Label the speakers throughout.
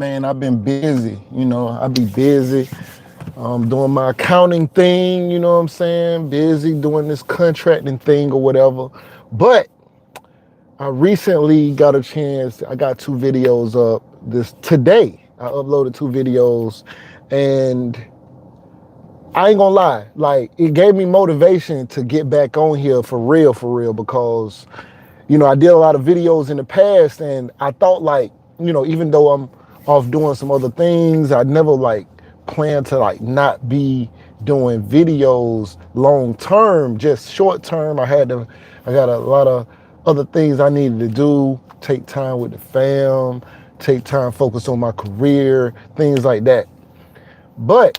Speaker 1: Man, I've been busy. I be busy doing my accounting thing. You know what I'm saying? Busy doing this contracting thing or whatever. But I recently got a chance. I got two videos up this today. I uploaded two videos, and I ain't gonna lie. Like, it gave me motivation to get back on here for real, because I did a lot of videos in the past, and I thought, like, even though I'm off doing some other things, I never like planned to like not be doing videos long term, just short term. I got a lot of other things I needed to do, take time with the fam, take time focus on my career, things like that. But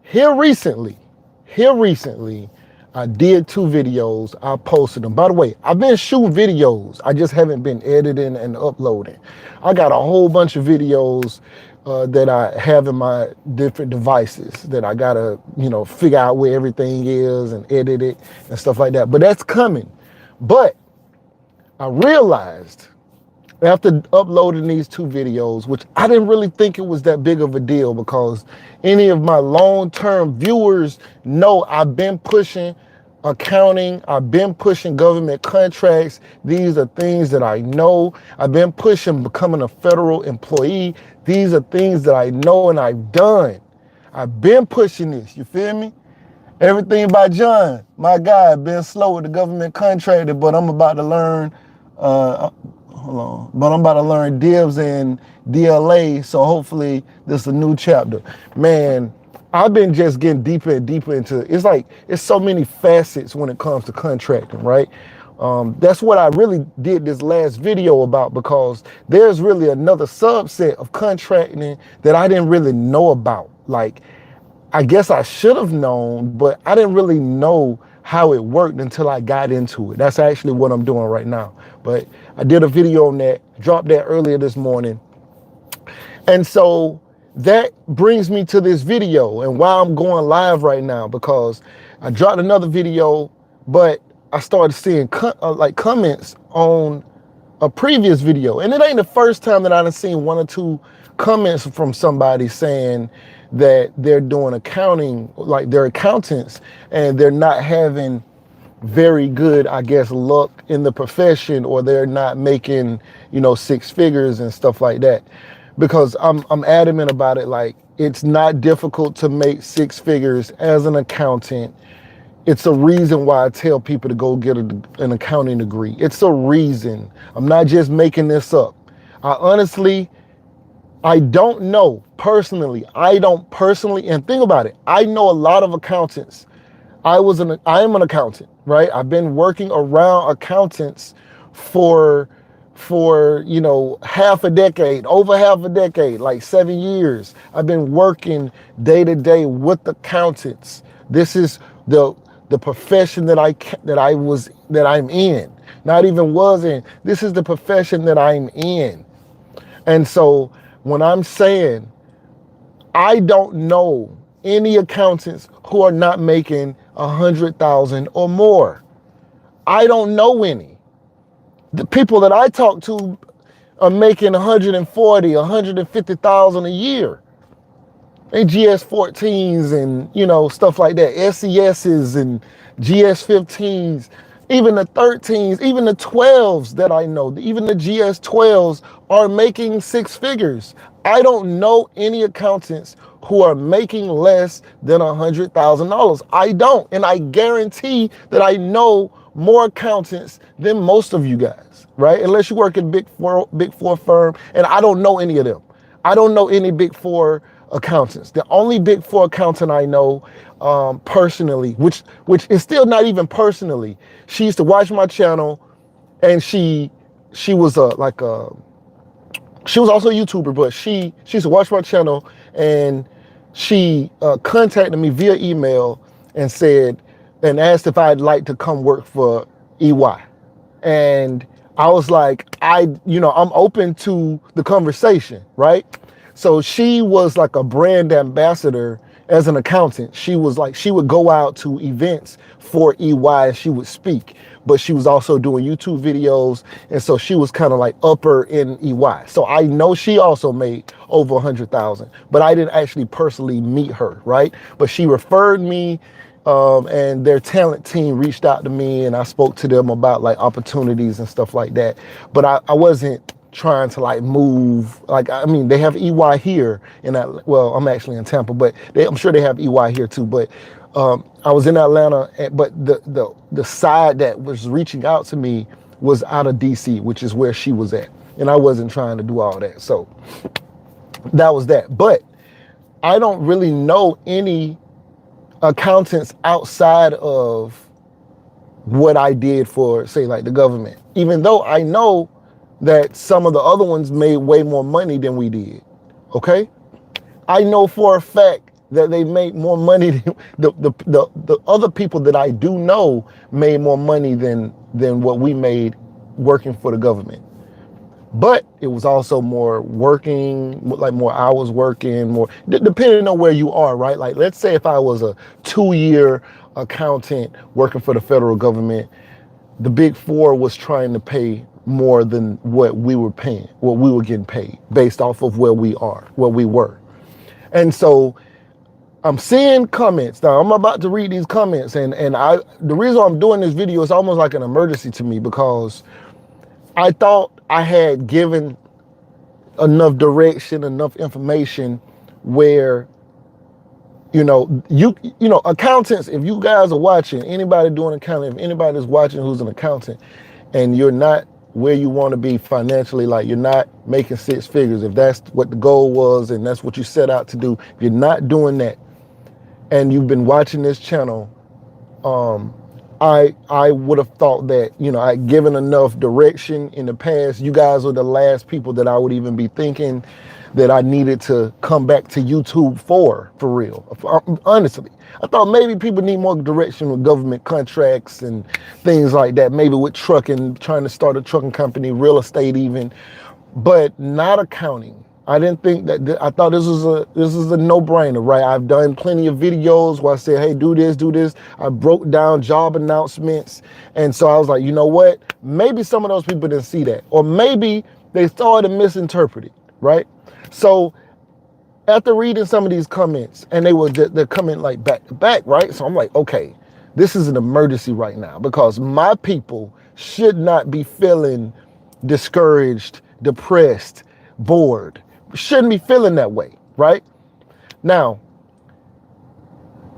Speaker 1: here recently, here recently, I did two videos. I posted them. By the way, I've been shooting videos. I just haven't been editing and uploading. I got a whole bunch of videos that I have in my different devices that I gotta, figure out where everything is and edit it and stuff like that. But that's coming. But I realized after uploading these two videos, which I didn't really think it was that big of a deal, because any of my long-term viewers know I've been pushing accounting, I've been pushing government contracts. These are things that I know. I've been pushing becoming a federal employee. These are things that I know and I've done. I've been pushing this, you feel me? Everything by John, my guy, been slow with the government contractor, but I'm about to learn hold on. But I'm about to learn divs and DLA, so hopefully this is a new chapter. Man, I've been just getting deeper and deeper into it. It's like, it's so many facets when it comes to contracting, right? That's what I really did this last video about, because there's really another subset of contracting that I didn't really know about. Like, I guess I should have known, but I didn't really know how it worked until I got into it. That's actually what I'm doing right now. But I did a video on that, dropped that earlier this morning. And so that brings me to this video and why I'm going live right now, because I dropped another video, but I started seeing comments on a previous video. And it ain't the first time that I've seen one or two comments from somebody saying that they're doing accounting, like they're accountants, and they're not having very good, I guess, luck in the profession, or they're not making, six figures and stuff like that. Because I'm adamant about it. Like, it's not difficult to make six figures as an accountant. It's a reason why I tell people to go get an accounting degree. It's a reason. I'm not just making this up. I don't know personally. And think about it. I know a lot of accountants. I am an accountant, right? I've been working around accountants for half a decade, over half a decade, like 7 years. I've been working day to day with accountants. This is the profession that I'm in. Not even was in. This is the profession that I'm in. And so when I'm saying I don't know any accountants who are not making 100,000 or more, I don't know any. The people that I talk to are making 140, 150,000 a year. They GS14s and stuff like that, SESs and GS15s, even the 13s, even the 12s that I know, even the GS12s are making six figures. I don't know any accountants who are making less than $100,000. I don't, and I guarantee that I know more accountants than most of you guys, right? Unless you work in big four firm, and I don't know any of them. I don't know any big four accountants. The only big four accountant I know personally, which is still not even personally, she used to watch my channel, and she was she was also a YouTuber, but she used to watch my channel, and she contacted me via email and asked if I'd like to come work for EY. And I was like, I'm open to the conversation, right? So she was like a brand ambassador as an accountant. She would go out to events for EY and she would speak. but she was also doing YouTube videos. And so she was kind of like upper in EY. So I know she also made over 100,000, but I didn't actually personally meet her, right? But she referred me, and their talent team reached out to me, and I spoke to them about like opportunities and stuff like that. But I wasn't trying to like move. Like, I mean, they have EY here, and well, I'm actually in Tampa, but I'm sure they have EY here too. But I was in Atlanta, but the side that was reaching out to me was out of DC, which is where she was at, and I wasn't trying to do all that. So that was that. But I don't really know any accountants outside of what I did for, say, like the government, even though I know that some of the other ones made way more money than we did. Okay, I know for a fact that they made more money than the other people that I do know made more money than what we made working for the government. But it was also more working, like more hours working, more depending on where you are, right? Like, let's say if I was a 2-year accountant working for the federal government, the Big Four was trying to pay more than what we were paying, what we were getting paid based off of where we were. And so I'm seeing comments. Now I'm about to read these comments, and the reason I'm doing this video is almost like an emergency to me, because I thought I had given enough direction, enough information where, you know, accountants, if you guys are watching, anybody doing accounting, if anybody's watching who's an accountant and you're not where you want to be financially, like you're not making 6 figures, if that's what the goal was and that's what you set out to do, if you're not doing that and you've been watching this channel, I would have thought that, you know, I'd given enough direction in the past. You guys are the last people that I would even be thinking that I needed to come back to YouTube for real. Honestly, I thought maybe people need more direction with government contracts and things like that. Maybe with trucking, trying to start a trucking company, real estate even, but not accounting. I didn't think that. I thought this was a no-brainer, right? I've done plenty of videos where I said, hey, do this, do this. I broke down job announcements. And so I was like, you know what? Maybe some of those people didn't see that. Or maybe they started misinterpreting, right? So after reading some of these comments, and they're coming like back to back, right? So I'm like, okay, this is an emergency right now, because my people should not be feeling discouraged, depressed, bored. Shouldn't be feeling that way, right? Now,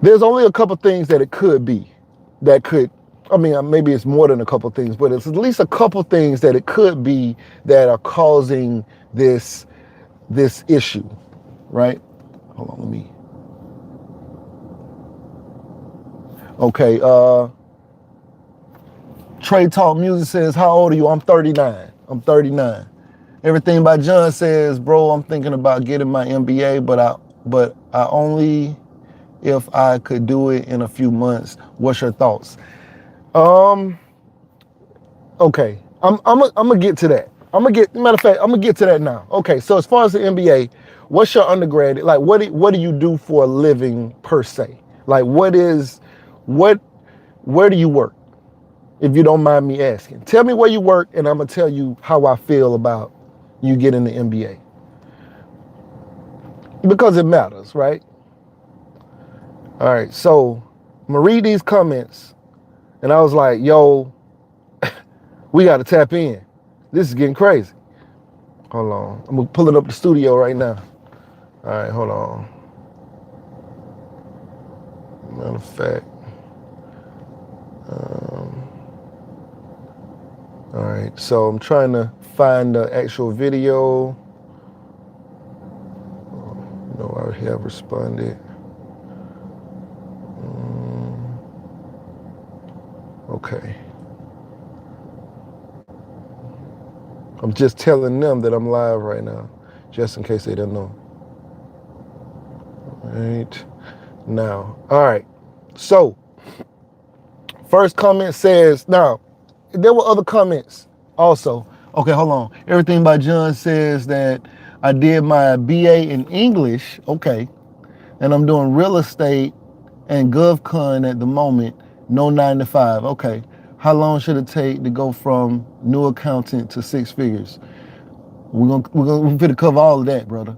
Speaker 1: there's only a couple things that it could be that could, I mean, maybe it's more than a couple things, but it's at least a couple things that it could be that are causing this issue, right? Hold on, let me. Okay, Trey Talk Music says, how old are you? I'm 39. I'm 39. Everything by John says, bro, I'm thinking about getting my MBA, but I only if I could do it in a few months. What's your thoughts? Okay, I'm gonna get to that. Matter of fact, I'm gonna get to that now. Okay, so as far as the MBA, what's your undergrad? Like, what do you do for a living per se? Like, where do you work? If you don't mind me asking, tell me where you work, and I'm gonna tell you how I feel about you getting the MBA, because it matters, right? All right, so I'm gonna read these comments, and I was like, yo, we gotta tap in. This is getting crazy. Hold on, I'm pulling up the studio right now. All right, hold on. Matter of fact, all right, so I'm trying to find the actual video. No, I have responded. Okay. I'm just telling them that I'm live right now, just in case they don't know. All right, now, all right. So, first comment says, now, there were other comments also. Okay, hold on. Everything by John says that I did my BA in English, okay, and I'm doing real estate and GovCon at the moment, no 9 to 5, okay. How long should it take to go from new accountant to six figures? We're gonna cover all of that, brother.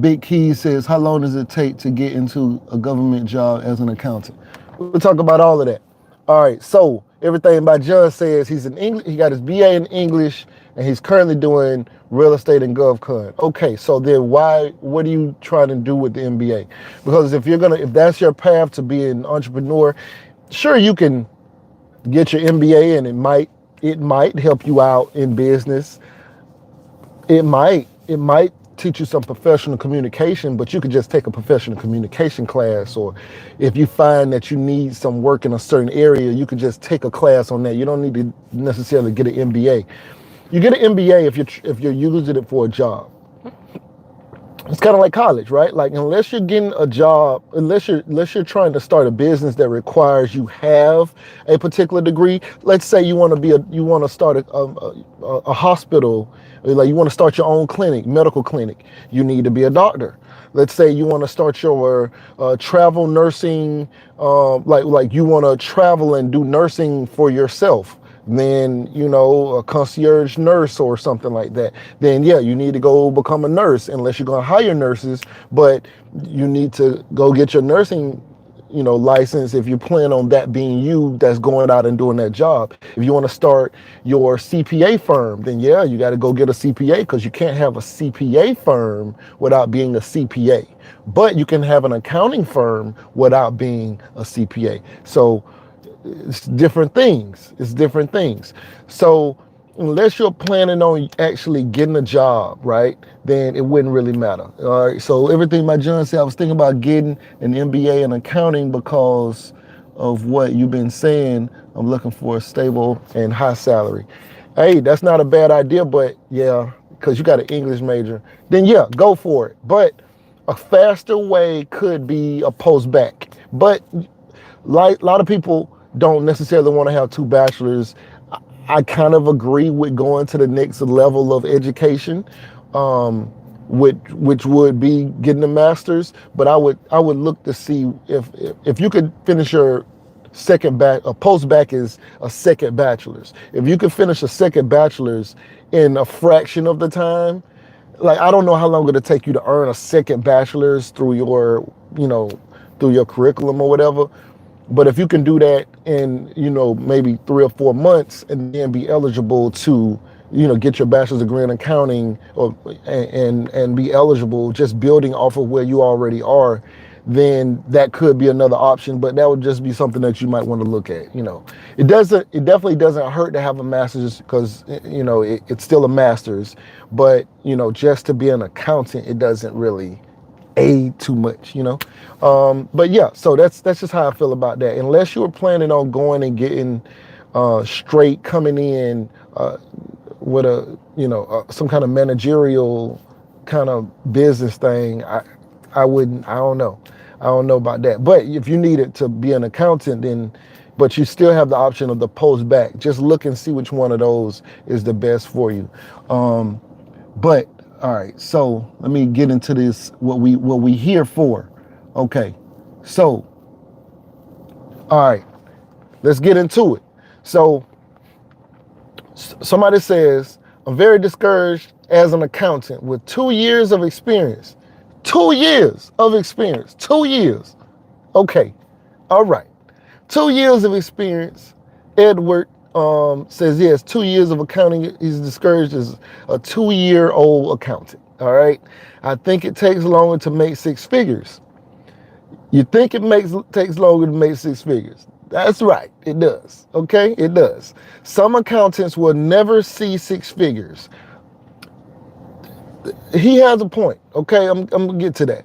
Speaker 1: Big Key says, how long does it take to get into a government job as an accountant? We'll talk about all of that. All right. So everything by John says he's in English. He got his BA in English, and he's currently doing real estate and GovCon. Okay. So then why? What are you trying to do with the MBA? Because if that's your path to be an entrepreneur, sure you can get your MBA, and it might help you out in business. It might teach you some professional communication, but you could just take a professional communication class, or if you find that you need some work in a certain area, you could just take a class on that. You don't need to necessarily get an MBA. You get an MBA if you're using it for a job. It's kind of like college, right? Like, unless you're getting a job, unless you're trying to start a business that requires you have a particular degree. Let's say you want to start a hospital, like you want to start your own clinic, medical clinic. You need to be a doctor. Let's say you want to start your travel nursing, like you want to travel and do nursing for yourself. Then, a concierge nurse or something like that. Then yeah, you need to go become a nurse, unless you're going to hire nurses. But you need to go get your nursing license if you plan on that being you that's going out and doing that job. If you want to start your CPA firm, then yeah, you got to go get a CPA, because you can't have a CPA firm without being a CPA. But you can have an accounting firm without being a CPA. So it's different things. So unless you're planning on actually getting a job, right, then it wouldn't really matter. All right. So everything my John said, I was thinking about getting an MBA in accounting because of what you've been saying. I'm looking for a stable and high salary. Hey, that's not a bad idea, but yeah, because you got an English major, then yeah, go for it. But a faster way could be a post-bac. But like a lot of people don't necessarily want to have two bachelors. I kind of agree with going to the next level of education, which would be getting a master's. But I would look to see if you could finish your second a post-bac is a second bachelor's. If you could finish a second bachelor's in a fraction of the time, like I don't know how long it'll take you to earn a second bachelor's through your curriculum or whatever. But if you can do that in, maybe 3 or 4 months, and then be eligible to, get your bachelor's degree in accounting, and be eligible just building off of where you already are, then that could be another option. But that would just be something that you might want to look at. It definitely doesn't hurt to have a master's, because, it's still a master's. But, just to be an accountant, it doesn't really aid too much, but yeah, so that's just how I feel about that. Unless you were planning on going and getting straight coming in with some kind of managerial kind of business thing, I don't know about that. But if you needed to be an accountant, then but you still have the option of the post-bac. Just look and see which one of those is the best for you. But all right, so let me get into this, what we here for. Okay, so, all right, let's get into it. So somebody says, I'm very discouraged as an accountant with 2 years of experience. 2 years of experience, 2 years. Okay, all right, 2 years of experience. Edward says yes, 2 years of accounting. He's discouraged as a 2-year-old accountant. All right. I think it takes longer to make six figures. You think it takes longer to make six figures. That's right. It does. Okay. It does. Some accountants will never see six figures. He has a point. Okay. I'm gonna get to that.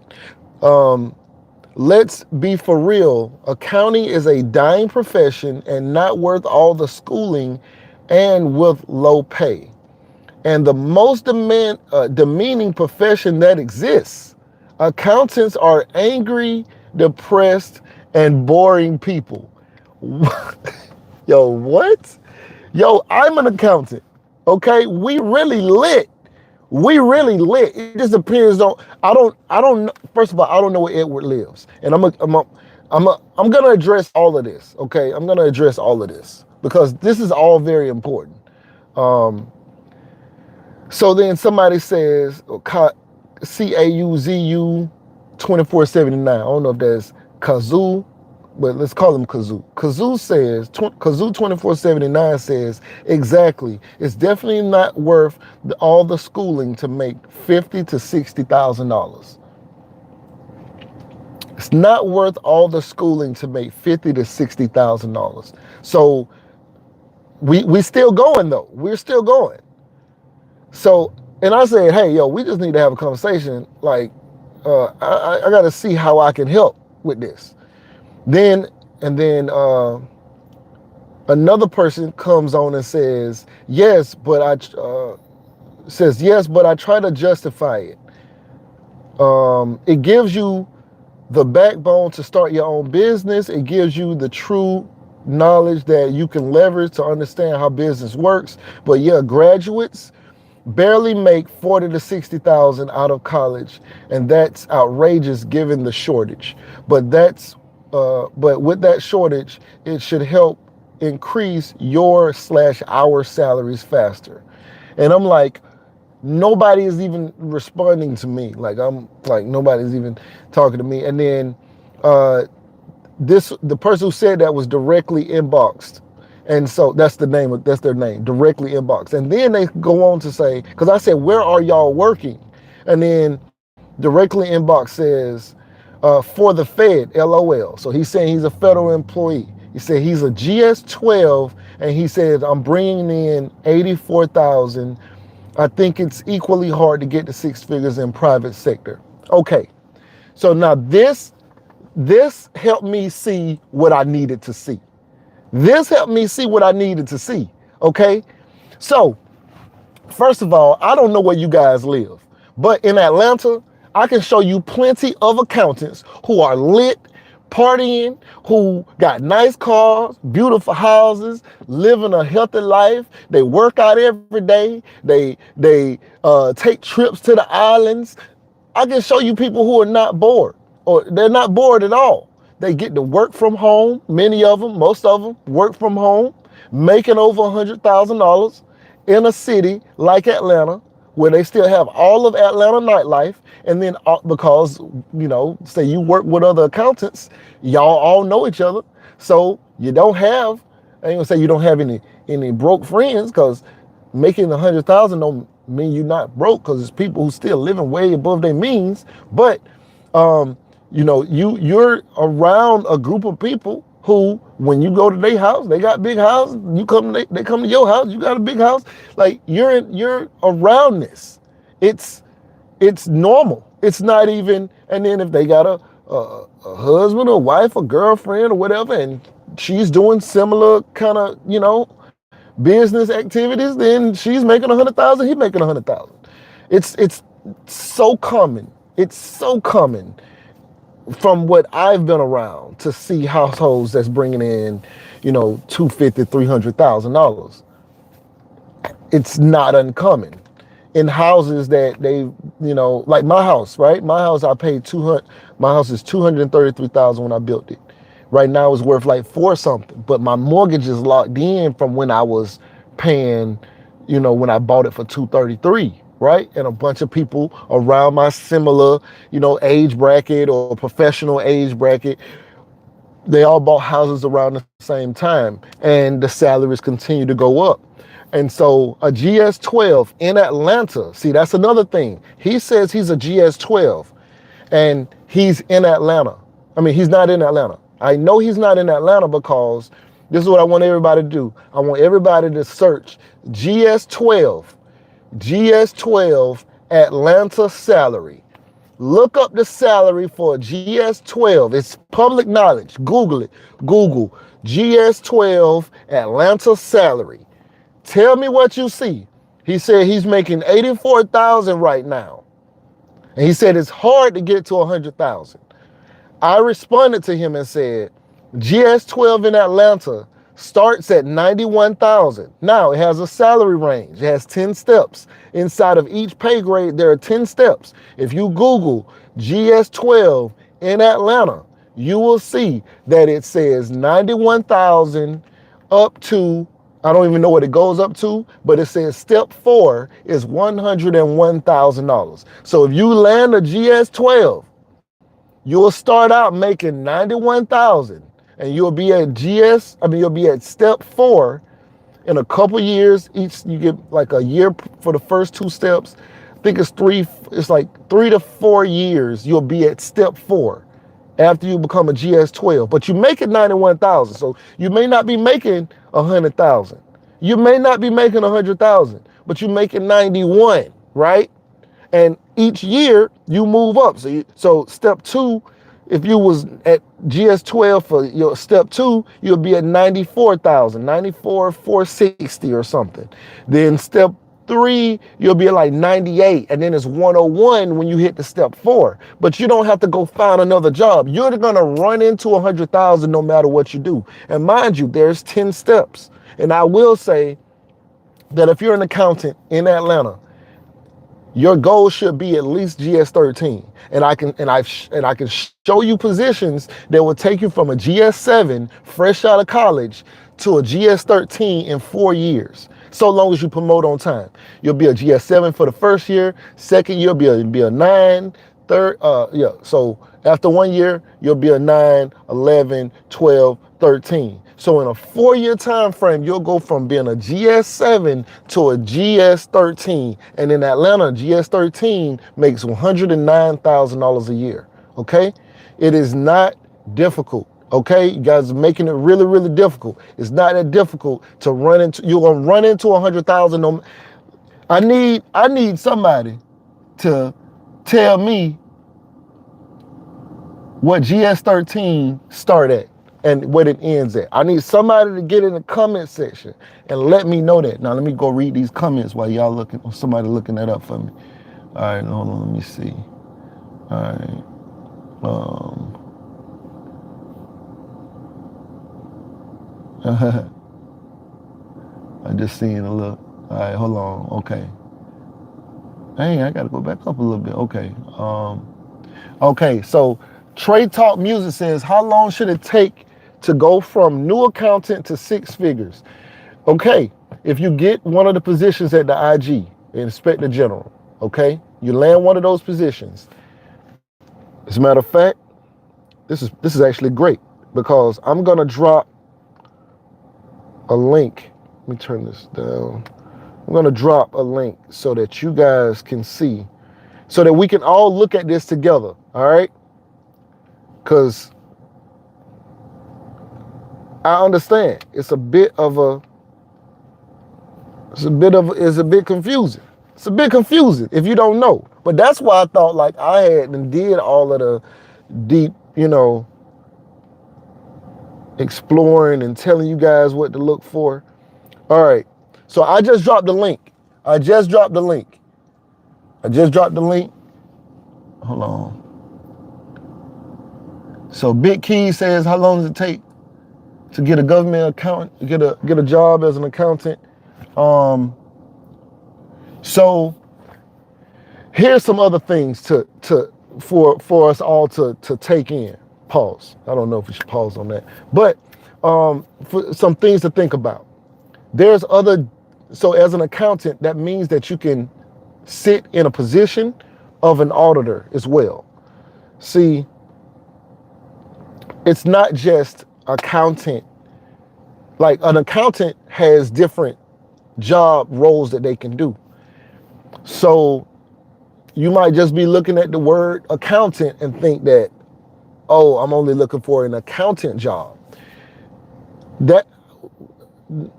Speaker 1: Let's be for real. Accounting is a dying profession and not worth all the schooling and with low pay. And the most demeaning profession that exists. Accountants are angry, depressed, and boring people. Yo, what? Yo, I'm an accountant. Okay, we really lit. It just depends on. I don't. First of all, I don't know where Edward lives, and I'm gonna address all of this. Okay, I'm gonna address all of this. because this is all very important. Um, so then somebody says CAUZU 2479. I don't know if that's Kazoo, but let's call him Kazoo. Kazoo 2479 says, exactly. It's definitely not worth all the schooling to make $50,000 to $60,000. It's not worth all the schooling to make $50,000 to $60,000. So we still going though. We're still going. So, and I said, hey, yo, we just need to have a conversation. Like, I got to see how I can help with this. Then another person comes on and says, yes, but I try to justify it. It gives you the backbone to start your own business. It gives you the true knowledge that you can leverage to understand how business works. But yeah, graduates barely make 40 to 60,000 out of college, and that's outrageous given the shortage. But with that shortage, it should help increase our salaries faster. And I'm like, nobody is even responding to me. Like, I'm like, nobody's even talking to me. And then the person who said that was directly inboxed. And so that's their name, directly inboxed. And then they go on to say, because I said, where are y'all working? And then directly inbox says, for the Fed, LOL. So he's saying he's a federal employee. He said he's a GS-12, and he says, I'm bringing in 84,000. I think it's equally hard to get to six figures in private sector. Okay, so now this helped me see what I needed to see. This helped me see what I needed to see, okay? So, first of all, I don't know where you guys live, but in Atlanta, I can show you plenty of accountants who are lit, partying, who got nice cars, beautiful houses, living a healthy life. They work out every day. They take trips to the islands. I can show you people who are not bored, or they're not bored at all. They get to work from home. Many of them, most of them, work from home, making over $100,000 in a city like Atlanta, where they still have all of Atlanta nightlife. And then because, say you work with other accountants, y'all all know each other. So you don't have, I ain't gonna say you don't have any broke friends, because making 100,000 don't mean you're not broke, because it's people who still living way above their means. But you're around a group of people who, when you go to their house, they got big house. They come to your house, you got a big house. Like, you're around this. It's normal. It's not even. And then if they got a husband or wife or girlfriend or whatever, and she's doing similar kind of business activities, then she's making 100,000, he's making 100,000. It's so common. It's so common from what I've been around to see households that's bringing in, $250,000, $300,000. It's not uncommon in houses that they, like my house, right? My house, I paid 200. My house is 233,000 when I built it. Right now, it's worth like four something. But my mortgage is locked in from when I was paying, when I bought it for 233. Right? And a bunch of people around my similar, age bracket or professional age bracket, they all bought houses around the same time, and the salaries continue to go up. And so a GS-12 in Atlanta, see, that's another thing. He says he's a GS-12 and he's in Atlanta. I mean, he's not in Atlanta. I know he's not in Atlanta because this is what I want everybody to do. I want everybody to search GS-12 Atlanta salary. Look up the salary for GS-12. It's public knowledge. Google it. Google GS-12 Atlanta salary. Tell me what you see. He said he's making 84,000 right now. And he said it's hard to get to 100,000. I responded to him and said, GS-12 in Atlanta starts at 91,000. Now, it has a salary range. It has 10 steps. Inside of each pay grade, there are 10 steps. If you Google GS-12 in Atlanta, you will see that it says 91,000 up to, I don't even know what it goes up to, but it says step 4 is $101,000. So if you land a GS12, you'll start out making 91,000, and you'll be at you'll be at step 4 in a couple years. Each, you get like a year for the first 2 steps. I think it's like 3 to 4 years you'll be at step 4 after you become a GS12. But you make it 91,000. So you may not be making 100,000. You may not be making 100,000, but you making 91, right? And each year you move up. So step 2, if you was at GS12 for your step 2, you'll be at 94,000, 94,460 or something. Then step 3, you'll be at like 98, and then it's 101 when you hit the step 4. But you don't have to go find another job. You're gonna run into 100,000 no matter what you do. And mind you, there's 10 steps. And I will say that if you're an accountant in Atlanta, your goal should be at least GS13, and I can show you positions that will take you from a GS7 fresh out of college to a GS13 in 4 years. So long as you promote on time, you'll be a GS7 for the first year. Second year, you'll be a 9. Third, So after 1 year, you'll be a 9, 11, 12, 13. So in a 4-year time frame, you'll go from being a GS7 to a GS13. And in Atlanta, GS13 makes $109,000 a year. Okay? It is not difficult. Okay? You guys are making it really, really difficult. It's not that difficult to run into, you're gonna run into 100,000. I need somebody to tell me what GS13 start at and what it ends at. I need somebody to get in the comment section and let me know that. Now let me go read these comments while y'all looking, or somebody looking that up for me. All right, hold on, let me see. All right. I just seen a look. All right, hold on. Okay. Dang, I gotta go back up a little bit. Okay. Okay, so Trey Talk Music says, how long should it take to go from new accountant to 6 figures? Okay, if you get one of the positions at the IG, Inspector General, okay, you land one of those positions. As a matter of fact, this is actually great, because I'm gonna drop a link. Let me turn this down. I'm gonna drop a link so that you guys can see, so that we can all look at this together, all right? Because I understand it's a bit confusing. It's a bit confusing if you don't know. But that's why I thought like I had and did all of the deep, exploring and telling you guys what to look for. All right. So I just dropped the link. Hold on. So Big Key says, how long does it take to get a government accountant, get a job as an accountant? So here's some other things for us all to take in. Pause. I don't know if we should pause on that, but for some things to think about. So as an accountant, that means that you can sit in a position of an auditor as well. See, it's not just accountant. Like an accountant has different job roles that they can do. So you might just be looking at the word accountant and think that, oh, I'm only looking for an accountant job. That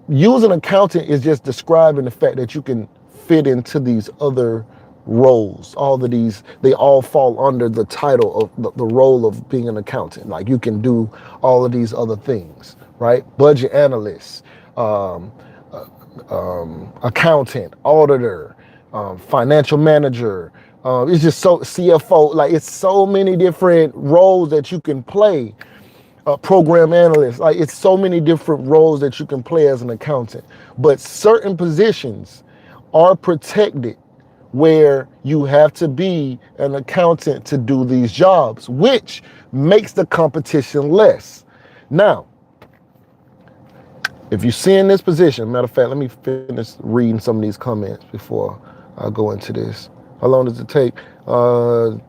Speaker 1: using accountant is just describing the fact that you can fit into these other roles. All of these, they all fall under the title of the role of being an accountant. Like you can do all of these other things, right? Budget analyst, accountant, auditor, financial manager. It's just so CFO, like it's so many different roles that you can play. Program analyst, like it's so many different roles that you can play as an accountant. But certain positions are protected where you have to be an accountant to do these jobs, which makes the competition less. Now, If you see in this position, matter of fact, let me finish reading some of these comments before I go into this. How long does it take to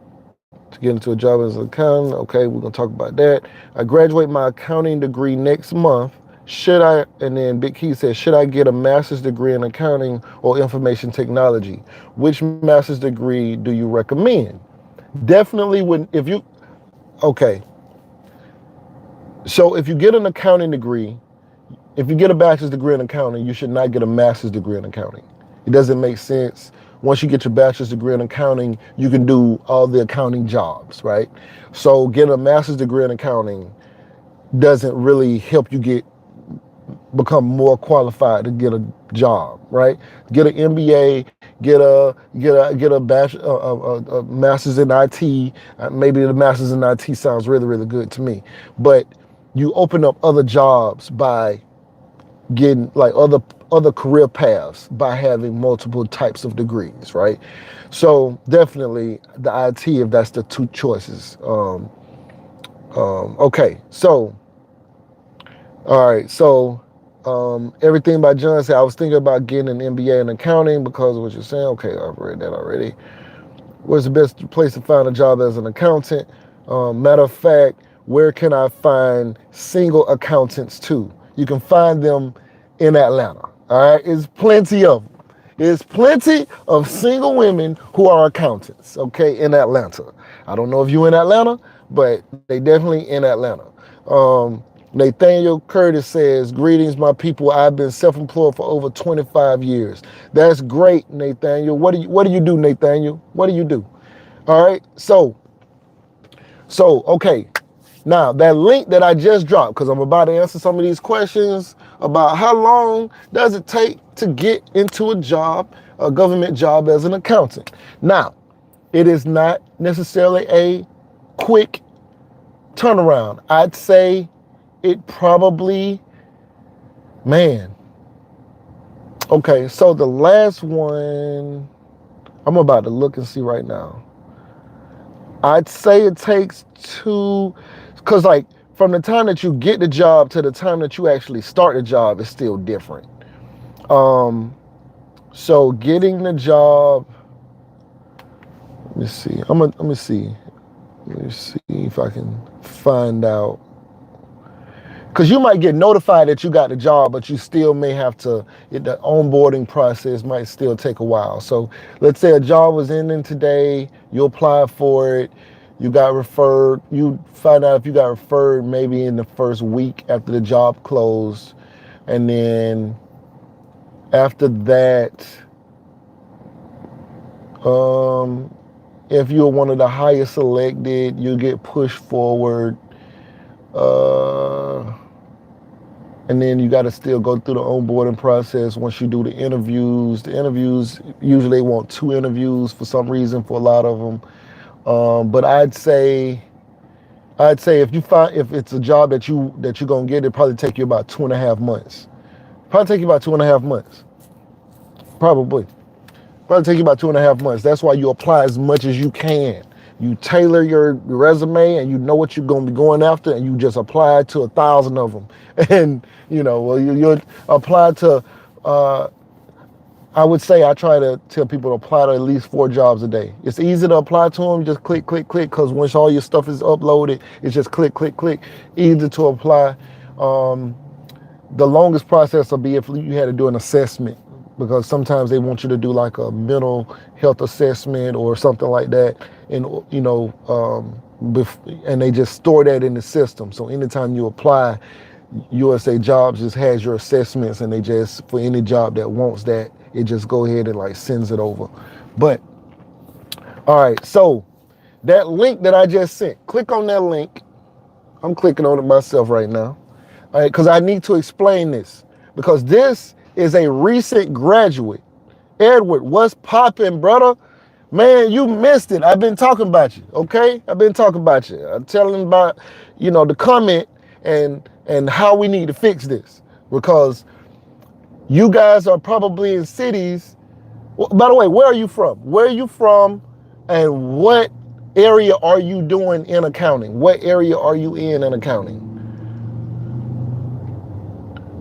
Speaker 1: get into a job as an accountant? Okay, we're gonna talk about that. I graduate my accounting degree next month. Should I, and then Big Key says, should I get a master's degree in accounting or information technology? Which master's degree do you recommend? Definitely when, if you, okay. So if you get an accounting degree, if you get a bachelor's degree in accounting, you should not get a master's degree in accounting. It doesn't make sense. Once you get your bachelor's degree in accounting, you can do all the accounting jobs, right? So getting a master's degree in accounting doesn't really help you become more qualified to get a job, right? Get an MBA, get a master's in IT. Maybe the master's in IT sounds really, really good to me, but you open up other jobs by getting like other career paths by having multiple types of degrees, right? So definitely the IT, if that's the two choices. Okay, so all right, so everything by John said, I was thinking about getting an MBA in accounting because of what you're saying. Okay, I've read that already. Where's the best place to find a job as an accountant? Matter of fact, where can I find single accountants too? You can find them in Atlanta. All right, it's plenty of them. There's plenty of single women who are accountants, okay, in Atlanta. I don't know if you're in Atlanta, but they definitely in Atlanta. Nathaniel Curtis says, greetings, my people. I've been self-employed for over 25 years. That's great, Nathaniel. What do you do, Nathaniel? What do you do? All right, so okay. Now, that link that I just dropped, because I'm about to answer some of these questions about how long does it take to get into a job, a government job as an accountant. Now, it is not necessarily a quick turnaround. I'd say it probably, man. Okay, so the last one, I'm about to look and see right now. I'd say it takes because like from the time that you get the job to the time that you actually start the job is still different. So getting the job, let me see. Let me see if I can find out. Because you might get notified that you got the job, but you still may have to, the onboarding process might still take a while. So let's say a job was ending today, you apply for it, you got referred, you find out if you got referred maybe in the first week after the job closed. And then after that, if you're one of the highest selected, you get pushed forward. And then you got to still go through the onboarding process. Once you do the interviews usually they want 2 interviews for some reason for a lot of them. But I'd say if it's a job that you're gonna get, it probably take you about 2.5 months. Probably take you about 2.5 months. Probably take you about 2.5 months. That's why you apply as much as you can. You tailor your resume and you know what you're going to be going after, and you just apply to 1,000 of them. And you apply to, I would say I try to tell people to apply to at least 4 jobs a day. It's easy to apply to them. Just click, because once all your stuff is uploaded, it's just click. Easy to apply. The longest process will be if you had to do an assessment, because sometimes they want you to do like a mental health assessment or something like that. And, and they just store that in the system. So anytime you apply, USA Jobs just has your assessments, and they just, for any job that wants that, it just go ahead and like sends it over. But, all right, so that link that I just sent, click on that link. I'm clicking on it myself right now. All right, because I need to explain this, because this is a recent graduate. Edward, what's poppin', brother? Man, you missed it. I've been talking about you, okay? I've been talking about you. I'm telling about, the comment and how we need to fix this, because you guys are probably in cities. Well, by the way, where are you from? Where are you from, and what area are you doing in accounting? What area are you in accounting?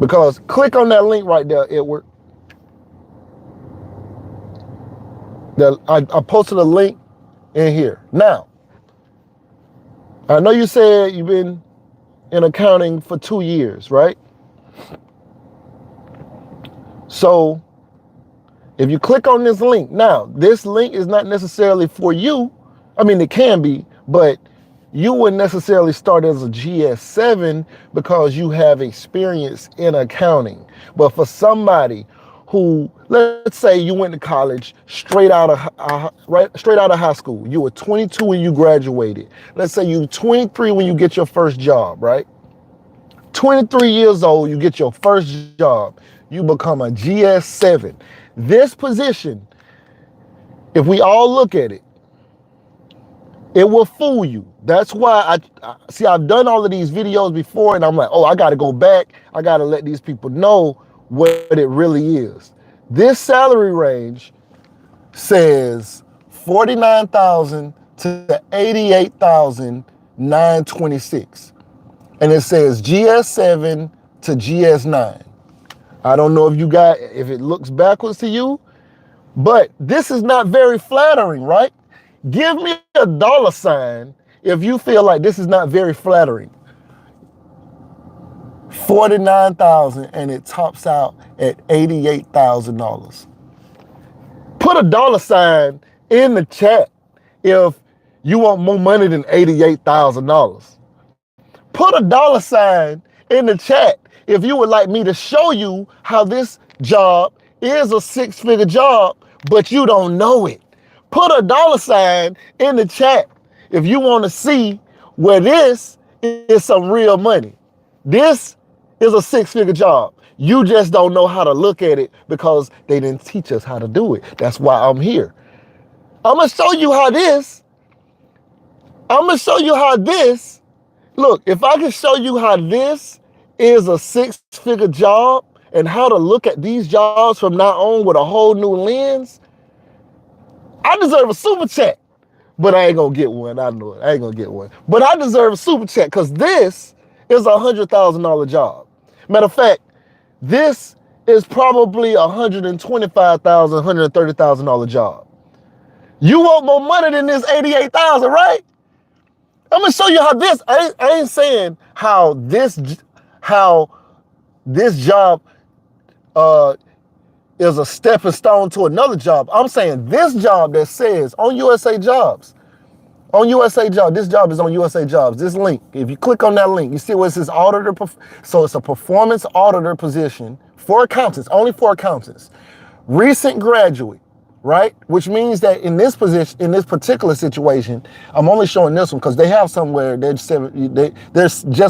Speaker 1: Because click on that link right there, Edward. I posted a link in here. Now, I know you said you've been in accounting for 2 years, right? So if you click on this link, now this link is not necessarily for you. I mean, it can be, but you wouldn't necessarily start as a GS7 because you have experience in accounting. But for somebody who, let's say you went to college straight out of high school, you were 22 when you graduated. Let's say you 23 when you get your first job, right? 23 years old, you get your first job, you become a GS7. This position, if we all look at it, it will fool you. That's why see, I've done all of these videos before and I'm like, oh, I got to go back. I got to let these people know what it really is. This salary range says 49,000 to 88,926. And it says GS7 to GS9. I don't know if it looks backwards to you, but this is not very flattering, right? Give me a $sign if you feel like this is not very flattering. 49,000 and it tops out at $88,000. Put a $sign in the chat if you want more money than $88,000. Put a $sign in the chat if you would like me to show you how this job is a six-figure job, but you don't know it. Put a $sign in the chat if you want to see where this is some real money. This is a six-figure job. You just don't know how to look at it because they didn't teach us how to do it. That's why I'm here. I'm going to show you how this, look, if I can show you how this is a six-figure job and how to look at these jobs from now on with a whole new lens, I deserve a super chat. But I ain't gonna get one. I know it. I ain't gonna get one. But I deserve a super chat because this is a $100,000 job. Matter of fact, this is probably $125,000, $130,000 job. You want more money than this 88,000, right? I'm gonna show you how this. I ain't saying how this job is a stepping stone to another job. I'm saying this job that says on USA Jobs, this job is on USA Jobs. This link, if you click on that link, you see where it says auditor. So it's a performance auditor position for accountants, only for accountants. Recent graduate, right? Which means that in this position, in this particular situation, I'm only showing this one because they have somewhere they're just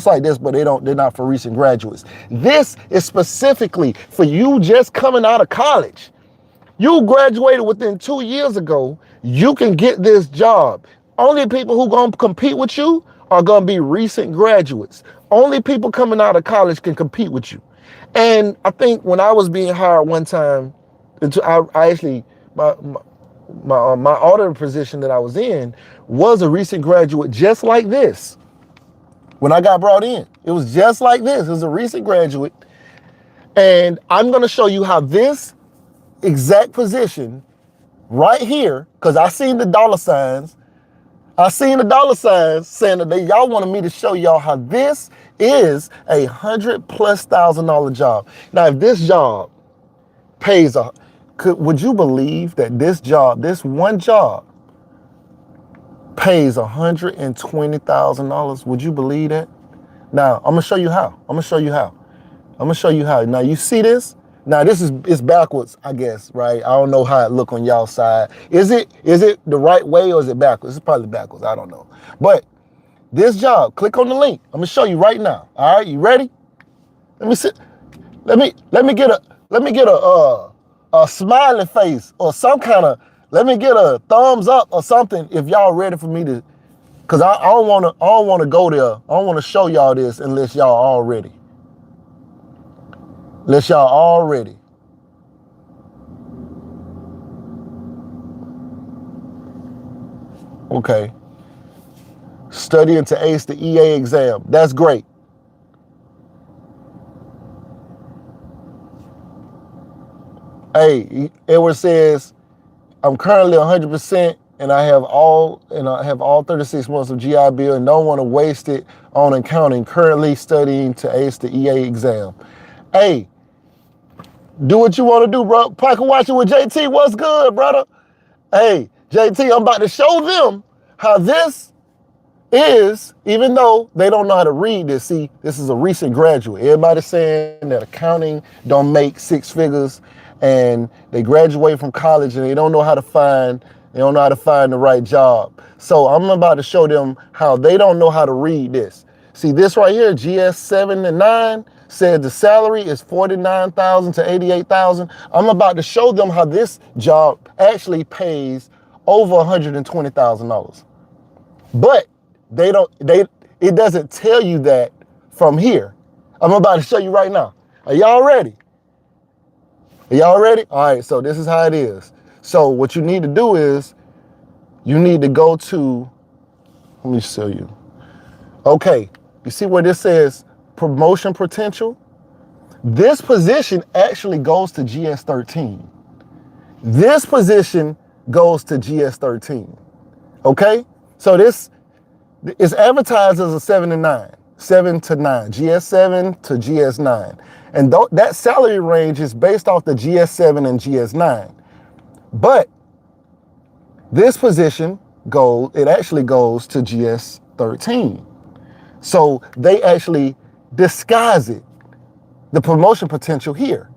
Speaker 1: like this, but they're not for recent graduates. This is specifically for you just coming out of college. You graduated within 2 years ago, you can get this job. Only people who gonna compete with you are gonna be recent graduates. Only people coming out of college can compete with you. And I think when I was being hired one time, I actually, my auditor position that I was in was a recent graduate just like this. When I got brought in, it was just like this. It was a recent graduate. And I'm gonna show you how this exact position right here, because I seen the $signs. I seen the $signs saying that y'all wanted me to show y'all how this is a $100,000+ job. Now, if this job pays would you believe that this one job pays $120,000? Would you believe that? Now, I'm gonna show you how. Now, you see this? Now it's backwards, I guess, right? I don't know how it look on y'all side. Is it the right way or is it backwards? It's probably backwards. I don't know. But this job, click on the link. I'm gonna show you right now. All right, you ready? Let me sit. Let me get a smiley face or some kind of. Let me get a thumbs up or something if y'all ready for me to. Cause I don't wanna go there. I don't wanna show y'all this unless y'all all ready. Okay. Studying to ace the EA exam. That's great. Hey, Edward says, I'm currently 100% and I have all 36 months of GI Bill and don't want to waste it on accounting. Currently studying to ace the EA exam. Hey, do what you want to do, bro. Pocket watching with JT. What's good, brother? Hey, JT, I'm about to show them how this is, even though they don't know how to read this. See, this is a recent graduate. Everybody's saying that accounting don't make six figures, and they graduate from college and they don't know how to find the right job. So I'm about to show them how they don't know how to read this. See this right here, GS 7 and 9 said the salary is 49,000 to 88,000. I'm about to show them how this job actually pays over $120,000. But it doesn't tell you that from here. I'm about to show you right now. Are y'all ready? Are y'all ready? All right, so this is how it is. So what you need to do is you need to go to, let me show you. Okay, you see where this says promotion potential? This position actually goes to GS 13. This position goes to GS 13. Okay? So this is advertised as a 7 to 9, 7 to 9, GS 7 to GS 9. And that salary range is based off the GS 7 and GS 9. But this position actually goes to GS 13. So they actually disguise it, the promotion potential here.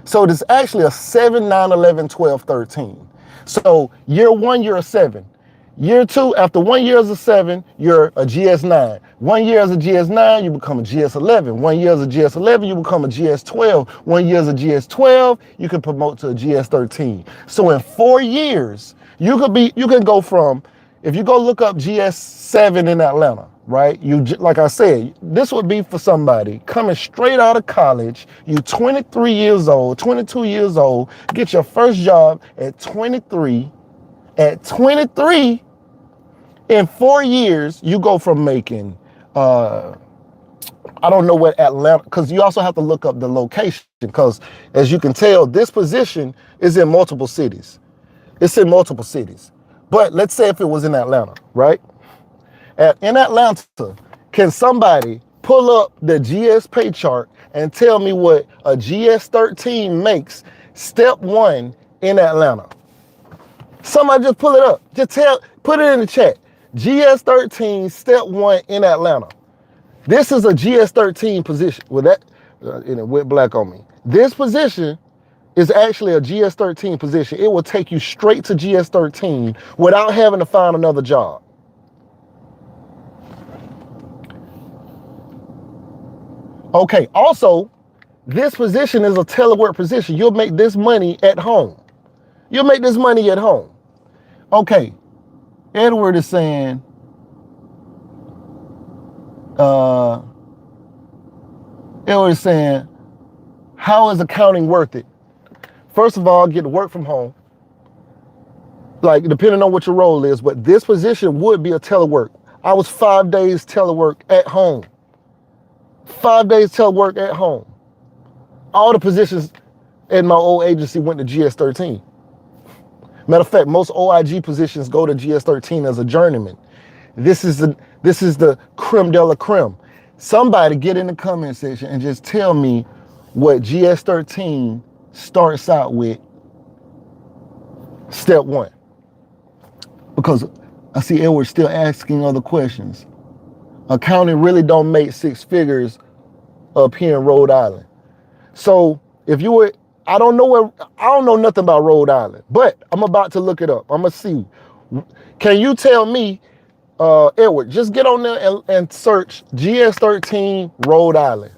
Speaker 1: So it's actually a 7, 9, 11, 12, 13. So year one, you're a 7. Year two, after 1 year as a 7, you're a GS 9. 1 year as a GS 9, you become a GS 11. 1 year as a GS 11, you become a GS 12. 1 year as a GS 12, you can promote to a GS 13. So in 4 years, you can go from, if you go look up GS 7 in Atlanta, right? Like I said, this would be for somebody coming straight out of college. You 23 years old, 22 years old, get your first job at 23. At 23, in 4 years, you go from making, I don't know what Atlanta, because you also have to look up the location, because as you can tell, this position is in multiple cities. It's in multiple cities. But let's say if it was in Atlanta, right? In Atlanta, can somebody pull up the GS pay chart and tell me what a GS 13 makes step 1 in Atlanta? Somebody just pull it up. Put it in the chat. GS 13 step 1 in Atlanta. This is a GS 13 position. With that, it went black on me. This position is actually a GS 13 position. It will take you straight to GS 13 without having to find another job. Okay, also, this position is a telework position. You'll make this money at home. You'll make this money at home. Okay, Edward is saying, how is accounting worth it? First of all, get to work from home. Like, depending on what your role is, but this position would be a telework. I was 5 days telework at home. 5 days telework at home. All the positions in my old agency went to GS 13. Matter of fact, most OIG positions go to GS 13 as a journeyman. This is the creme de la creme. Somebody get in the comment section and just tell me what GS 13 starts out with step 1. Because I see Edward still asking other questions. Accounting really don't make six figures up here in Rhode Island. So if you were, I don't know nothing about Rhode Island, but I'm about to look it up. I'm gonna see. Can you tell me, Edward, just get on there and search GS 13 Rhode Island.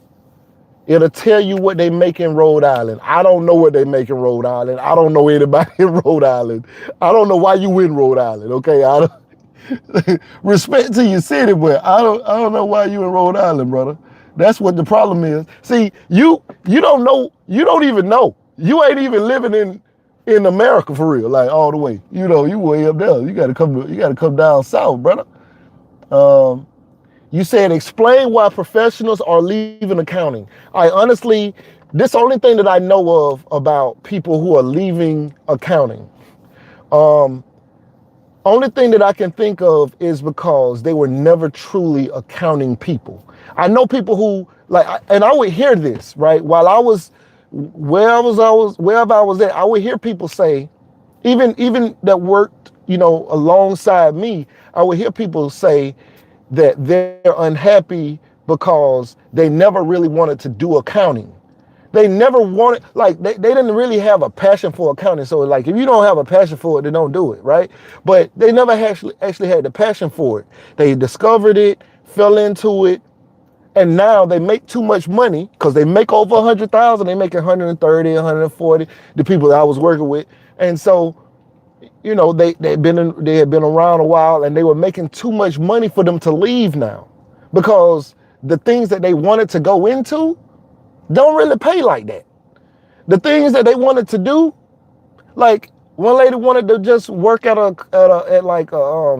Speaker 1: It'll tell you what they make in Rhode Island. I don't know what they make in Rhode Island. I don't know anybody in Rhode Island. I don't know why you in Rhode Island, okay? I don't, respect to your city, but I don't know why you in Rhode Island, brother. That's what the problem is. See, you don't know, you don't even know. You ain't even living in America for real, like all the way. You know, you way up there. You gotta come down south, brother. You said explain why professionals are leaving accounting. I honestly, This the only thing that I know of about people who are leaving accounting. Only thing that I can think of is because they were never truly accounting people. I know people who like, and I would hear this, right? While I was, wherever I was at, I would hear people say, even that worked, alongside me, I would hear people say that they're unhappy because they never really wanted to do accounting. They never wanted, like, they didn't really have a passion for accounting. So, like, if you don't have a passion for it, then don't do it, right? But they never actually had the passion for it. They discovered it, fell into it, and now they make too much money because they make over 100,000. They make 130, 140. The people that I was working with, and so they had been around a while, and they were making too much money for them to leave now, because the things that they wanted to go into don't really pay like that. The things that they wanted to do, like one lady wanted to just work at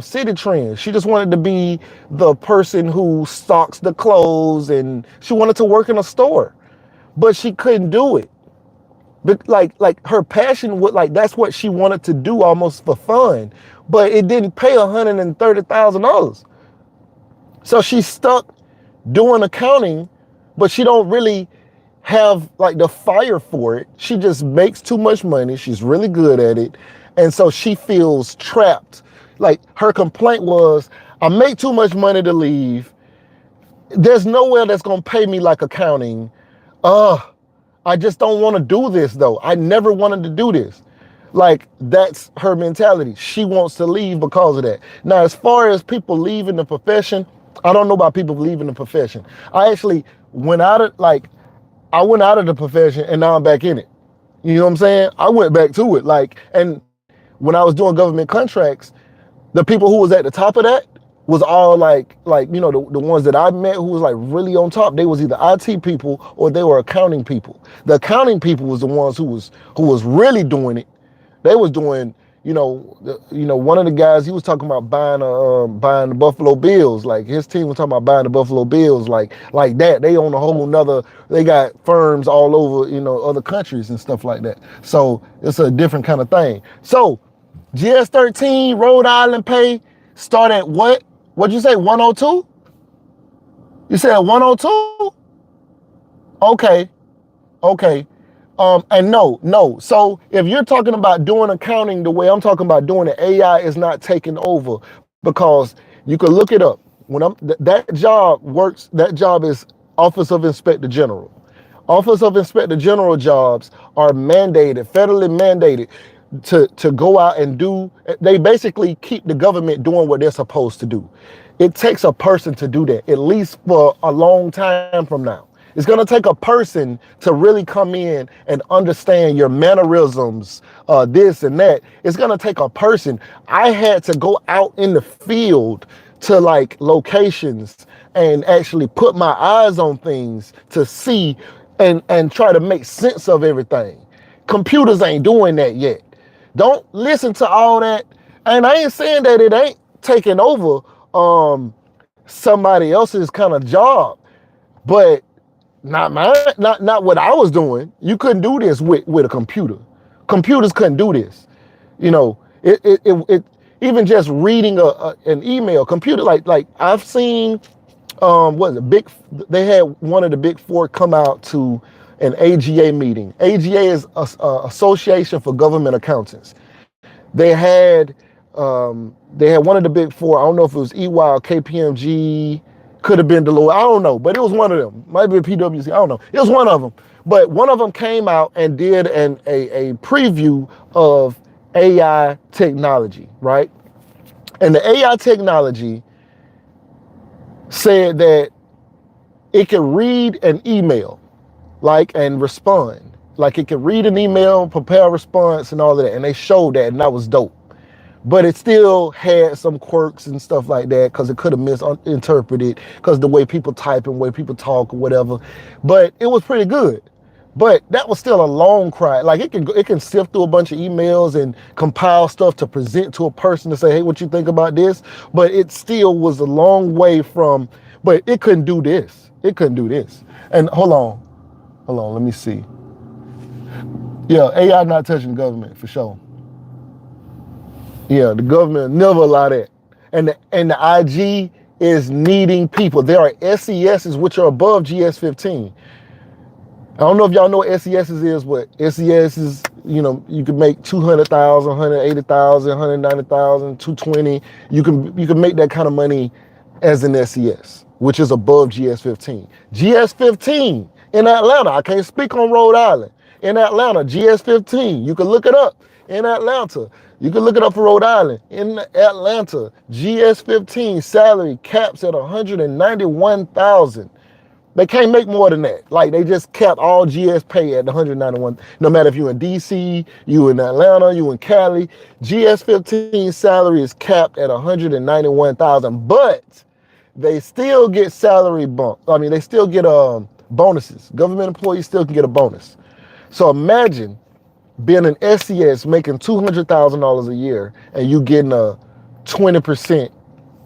Speaker 1: City Trend. She just wanted to be the person who stocks the clothes, and she wanted to work in a store, but she couldn't do it. But like her passion would, like, that's what she wanted to do almost for fun, but it didn't pay $130,000. So she's stuck doing accounting, but she don't really have like the fire for it. She just makes too much money. She's really good at it. And so she feels trapped. Like, her complaint was, I make too much money to leave. There's nowhere that's going to pay me like accounting. I just don't want to do this though. I never wanted to do this. Like, that's her mentality. She wants to leave because of that. Now, as far as people leaving the profession, I don't know about people leaving the profession. I actually went out of the profession, and now I'm back in it. You know what I'm saying? I went back to it. Like, and when I was doing government contracts, the people who was at the top of that was all the ones that I met who was like really on top. They was either IT people or they were accounting people. The accounting people was the ones who was really doing it. They was doing, one of the guys, he was talking about buying the Buffalo Bills. Like, his team was talking about buying the Buffalo Bills, like that. They own a whole nother, they got firms all over, other countries and stuff like that. So it's a different kind of thing. So GS13 Rhode Island pay start at what? What'd you say, 102? You said 102? Okay. And no. So if you're talking about doing accounting the way I'm talking about doing it, AI is not taking over, because you can look it up. That job is Office of Inspector General. Office of Inspector General jobs are mandated, federally mandated, to go out and do. They basically keep the government doing what they're supposed to do. It takes a person to do that, at least for a long time from now. It's going to take a person to really come in and understand your mannerisms, this and that. It's going to take a person. I had to go out in the field to like locations and actually put my eyes on things to see and try to make sense of everything. Computers ain't doing that yet. Don't listen to all that. And I ain't saying that it ain't taking over somebody else's kind of job, but not mine, not what I was doing. You couldn't do this with a computer. Computers couldn't do this. It even just reading an email, computer, like I've seen they had one of the big four come out to an AGA meeting. AGA is Association for Government Accountants. They had one of the big four. I don't know if it was EY or KPMG, could have been Deloitte. I don't know, but it was one of them. Might be PwC. I don't know. It was one of them. But one of them came out and did a preview of AI technology, right? And the AI technology said that it can read an email, and respond. Like, it can read an email, prepare a response, and all of that. And they showed that, and that was dope. But it still had some quirks and stuff like that, because it could have misinterpreted, because the way people type and the way people talk or whatever. But it was pretty good. But that was still a long cry. Like, it can sift through a bunch of emails and compile stuff to present to a person to say, hey, what you think about this? But it still was a long way from, but it couldn't do this. It couldn't do this. And hold on. Hold on, let me see. Yeah, AI not touching the government for sure. Yeah, the government never allow that. And the IG is needing people. There are SESs which are above GS15. I don't know if y'all know what SESs is, but SES is, you can make 200,000, 180,000, 190,000, 220. You can make that kind of money as an SES, which is above GS15. GS15 in Atlanta, I can't speak on Rhode Island. In Atlanta, GS15, you can look it up. In Atlanta, you can look it up for Rhode Island. In Atlanta, GS15 salary caps at 191,000. They can't make more than that. Like, they just kept all GS pay at 191. No matter if you're in DC, you in Atlanta, you in Cali, GS15 salary is capped at 191,000. But they still get salary bump. I mean, they still get bonuses. Government employees still can get a bonus. So imagine being an SES making $200,000 a year and you getting a 20%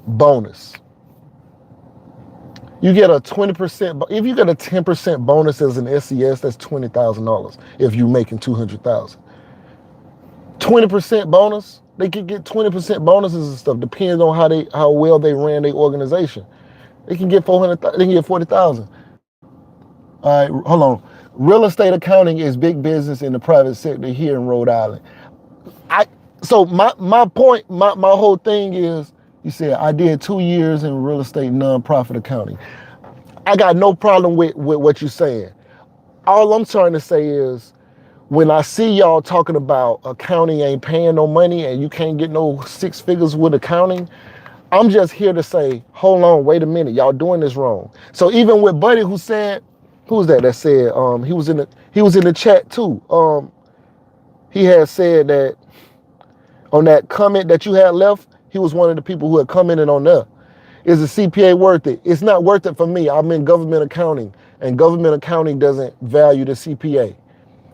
Speaker 1: bonus. You get a 20%, if you get a 10% bonus as an SES, that's $20,000 if you're making 200,000. 20% bonus, they could get 20% bonuses and stuff, depends on how well they ran their organization. They can get 400, they can get 40,000. All right, hold on. Real estate accounting is big business in the private sector here in Rhode Island. So my point, my whole thing is, you said I did 2 years in real estate nonprofit accounting. I got no problem with what you're saying. All I'm trying to say is, when I see y'all talking about accounting ain't paying no money and you can't get no 6 figures with accounting, I'm just here to say, hold on, wait a minute, y'all doing this wrong. So even with Buddy, who said, who's that said, he was in the chat too. He had said that on that comment that you had left, he was one of the people who had commented on there. Is the CPA worth it? It's not worth it for me. I'm in government accounting, and government accounting doesn't value the CPA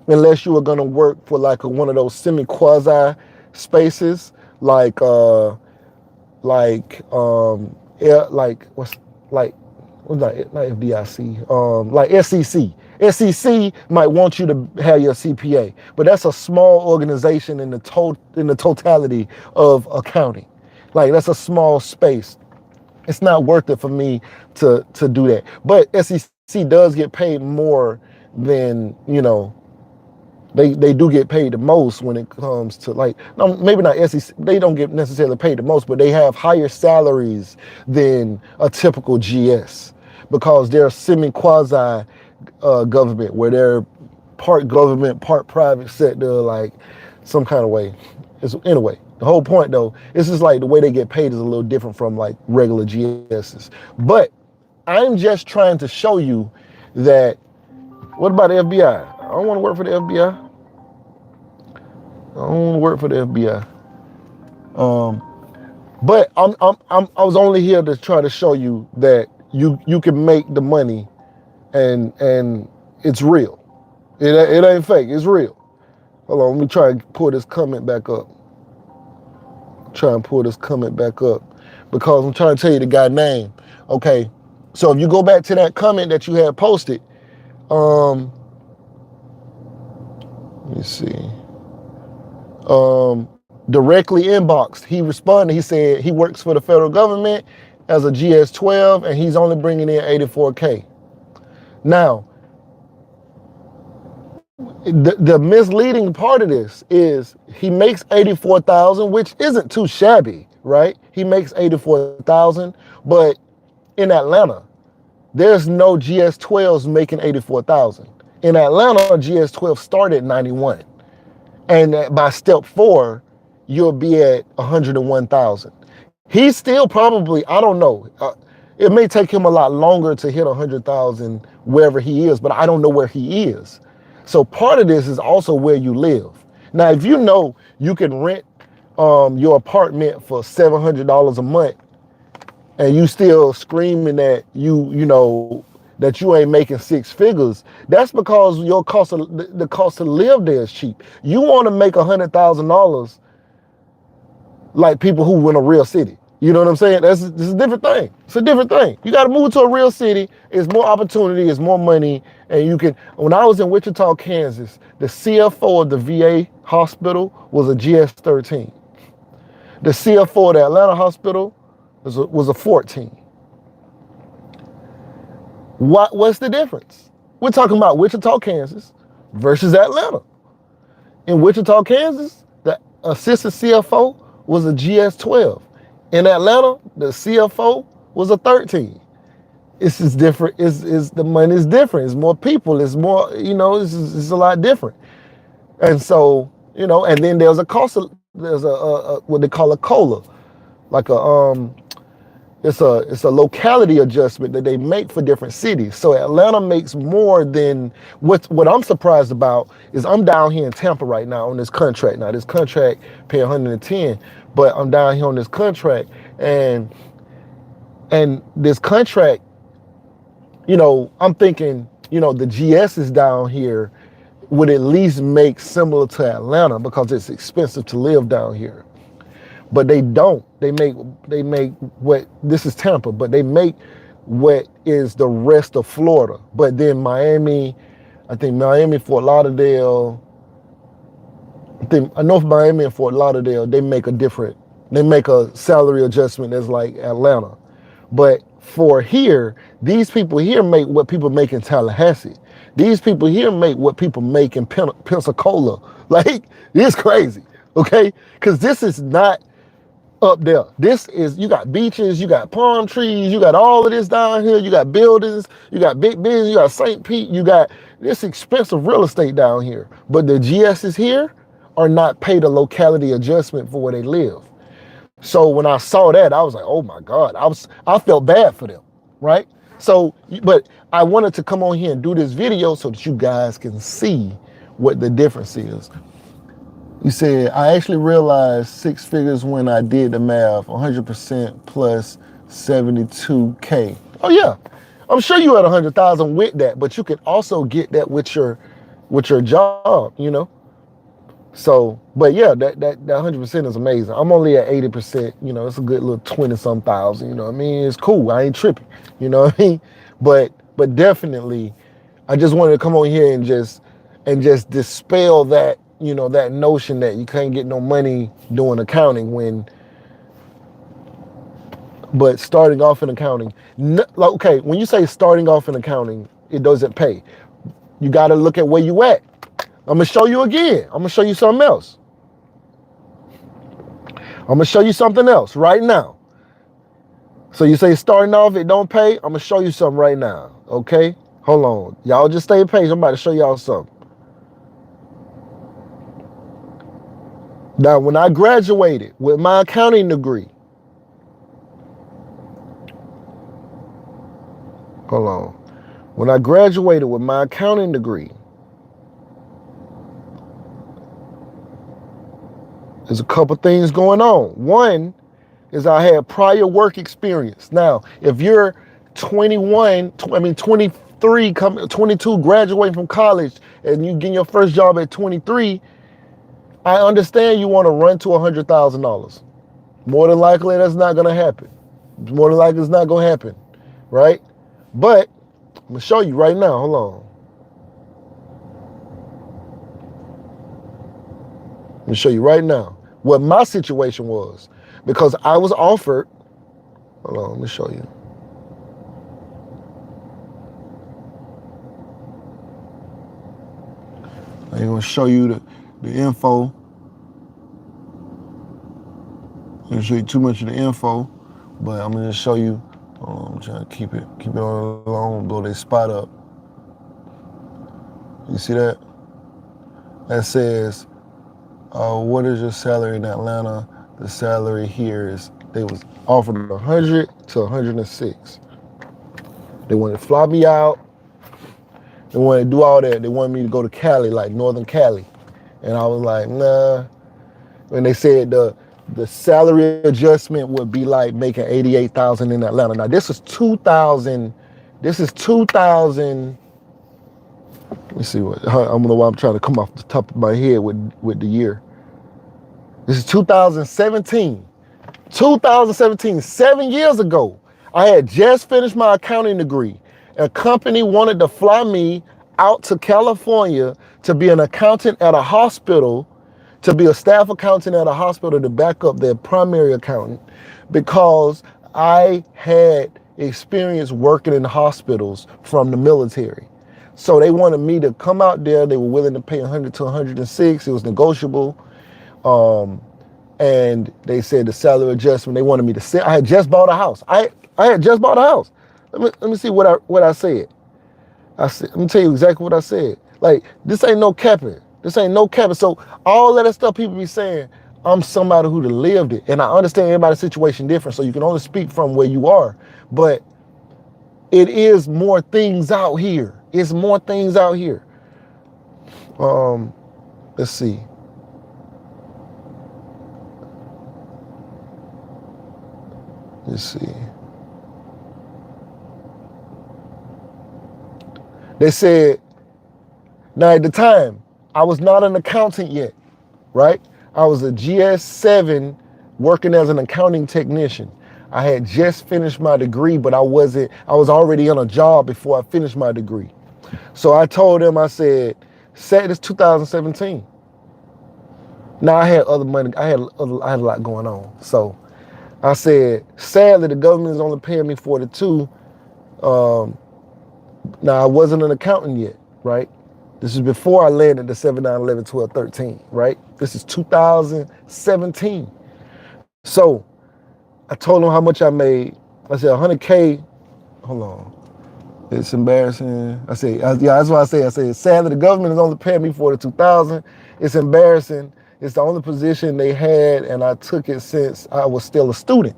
Speaker 1: unless you are going to work for like one of those semi-quasi spaces, like what's that? Not FDIC, like SEC. SEC might want you to have your CPA, but that's a small organization in the totality of accounting. Like, that's a small space. It's not worth it for me to do that. But SEC does get paid more than, they do get paid the most when it comes to, like, no, maybe not SEC, they don't get necessarily paid the most, but they have higher salaries than a typical GS because they're semi-quasi government, where they're part government, part private sector, like some kind of way. Anyway, the whole point though, it's just like the way they get paid is a little different from like regular GSs. But I'm just trying to show you that, what about the FBI? I don't want to work for the FBI. I don't want to work for the FBI. But I was only here to try to show you that you can make the money, and it's real. It ain't fake. It's real. Hold on, let me try and pull this comment back up. Because I'm trying to tell you the guy's name. Okay, so if you go back to that comment that you had posted, let me see. Directly inboxed, he responded. He said he works for the federal government as a GS12 and he's only bringing in 84K. Now, the misleading part of this is he makes 84,000, which isn't too shabby, right? He makes 84,000, but in Atlanta, there's no GS12s making 84,000. In Atlanta, GS12 started at 91. And by step 4, you'll be at 101,000. He's still probably, I don't know. It may take him a lot longer to hit 100,000 wherever he is, but I don't know where he is. So part of this is also where you live. Now, if you know you can rent your apartment for $700 a month, and you still screaming that that you ain't making 6 figures, that's because your the cost to live there is cheap. You want to make $100,000 like people who in a real city. You know what I'm saying? This is a different thing. It's a different thing. You got to move to a real city. It's more opportunity. It's more money. And you can, when I was in Wichita, Kansas, the CFO of the VA hospital was a GS-13. The CFO of the Atlanta hospital was a 14. What's the difference? We're talking about Wichita, Kansas versus Atlanta. In Wichita, Kansas, the assistant CFO was a GS-12. In Atlanta, the CFO was a 13. It's just different. It's the money is different. It's more people. It's more, it's a lot different. And so, and then there's a cost. There's a what they call a COLA, like it's a locality adjustment that they make for different cities. So Atlanta makes more than what I'm surprised about is I'm down here in Tampa right now on this contract. Now this contract pay 110, but I'm down here on this contract and this contract, I'm thinking, the GS is down here would at least make similar to Atlanta because it's expensive to live down here. But they don't. They make what, this is Tampa, but they make what is the rest of Florida. But then Miami, Fort Lauderdale, I know for Miami and Fort Lauderdale, they make a salary adjustment that's like Atlanta. But for here, these people here make what people make in Tallahassee. These people here make what people make in Pensacola. Like, it's crazy, okay? Because this is not up there. This is, you got beaches, you got palm trees, you got all of this down here, you got buildings, you got big business, you got St. Pete, you got this expensive real estate down here. But the GSs here are not paid a locality adjustment for where they live. So when I saw that, I was like, oh my God, I felt bad for them, right? So, but I wanted to come on here and do this video so that you guys can see what the difference is. You said, I actually realized 6 figures when I did the math, 100% plus 72K. Oh yeah, I'm sure you had 100,000 with that, but you can also get that with your job, So, but yeah, that 100% is amazing. I'm only at 80%, it's a good little 20-some thousand, you know what I mean? It's cool, I ain't tripping, you know what I mean? But definitely, I just wanted to come on here and just dispel that, that notion that you can't get no money doing accounting but starting off in accounting, okay, when you say starting off in accounting, it doesn't pay. You gotta look at where you at. I'm gonna show you again. I'm gonna show you something else. I'm gonna show you something else right now. So you say starting off, it don't pay. I'm gonna show you something right now, okay? Hold on. Y'all just stay patient. I'm about to show y'all something. Now, when I graduated with my accounting degree, hold on. When I graduated with my accounting degree, there's a couple things going on. One is I had prior work experience. Now, if you're 23, 22, graduating from college, and you get your first job at 23, I understand you want to run to $100,000. More than likely, that's not going to happen. More than likely, it's not going to happen, right? But I'm going to show you right now. Hold on. Let me show you right now what my situation was, because I was offered. Hold on, let me show you. I'm going to show you the info. I'm going to show you too much of the info, but I'm going to show you. I'm trying to keep it on long, blow this spot up. You see that? That says, what is your salary in Atlanta? The salary here is, they was offered 100 to 106. They wanted to fly me out. They wanted to do all that. They wanted me to go to Cali, like Northern Cali. And I was like, nah. And they said the salary adjustment would be like making $88,000 in Atlanta. Now this is 2000. Let me see what, I don't know why I'm trying to come off the top of my head with the year. This is 2017. 2017, 7 years ago, I had just finished my accounting degree. A company wanted to fly me out to California to be an accountant at a hospital, to be a staff accountant at a hospital to back up their primary accountant, because I had experience working in hospitals from the military. So they wanted me to come out there. They were willing to pay 100 to 106. It was negotiable. And they said the salary adjustment, they wanted me to sit. I had just bought a house. I had just bought a house. Let me see what I said. Let me tell you exactly what I said. Like, this ain't no capping. This ain't no capping. So all of that stuff people be saying, I'm somebody who lived it. And I understand everybody's situation different, so you can only speak from where you are. But it is more things out here. It's more things out here. Let's see. Let's see. They said, now at the time, I was not an accountant yet, right? I was a GS7 working as an accounting technician. I had just finished my degree, but I was already in a job before I finished my degree. So I told them, I said, it's 2017. Now I had other money, I had a lot going on. So I said, sadly, the government is only paying me 42. Now I wasn't an accountant yet, right? This is before I landed the 7, 9, 11, 12, 13, right? This is 2017. So I told them how much I made. I said 100K. Hold on. It's embarrassing. I said, yeah, that's what I said. I said, sadly, the government is only paying me 42,000. It's embarrassing. It's the only position they had, and I took it since I was still a student.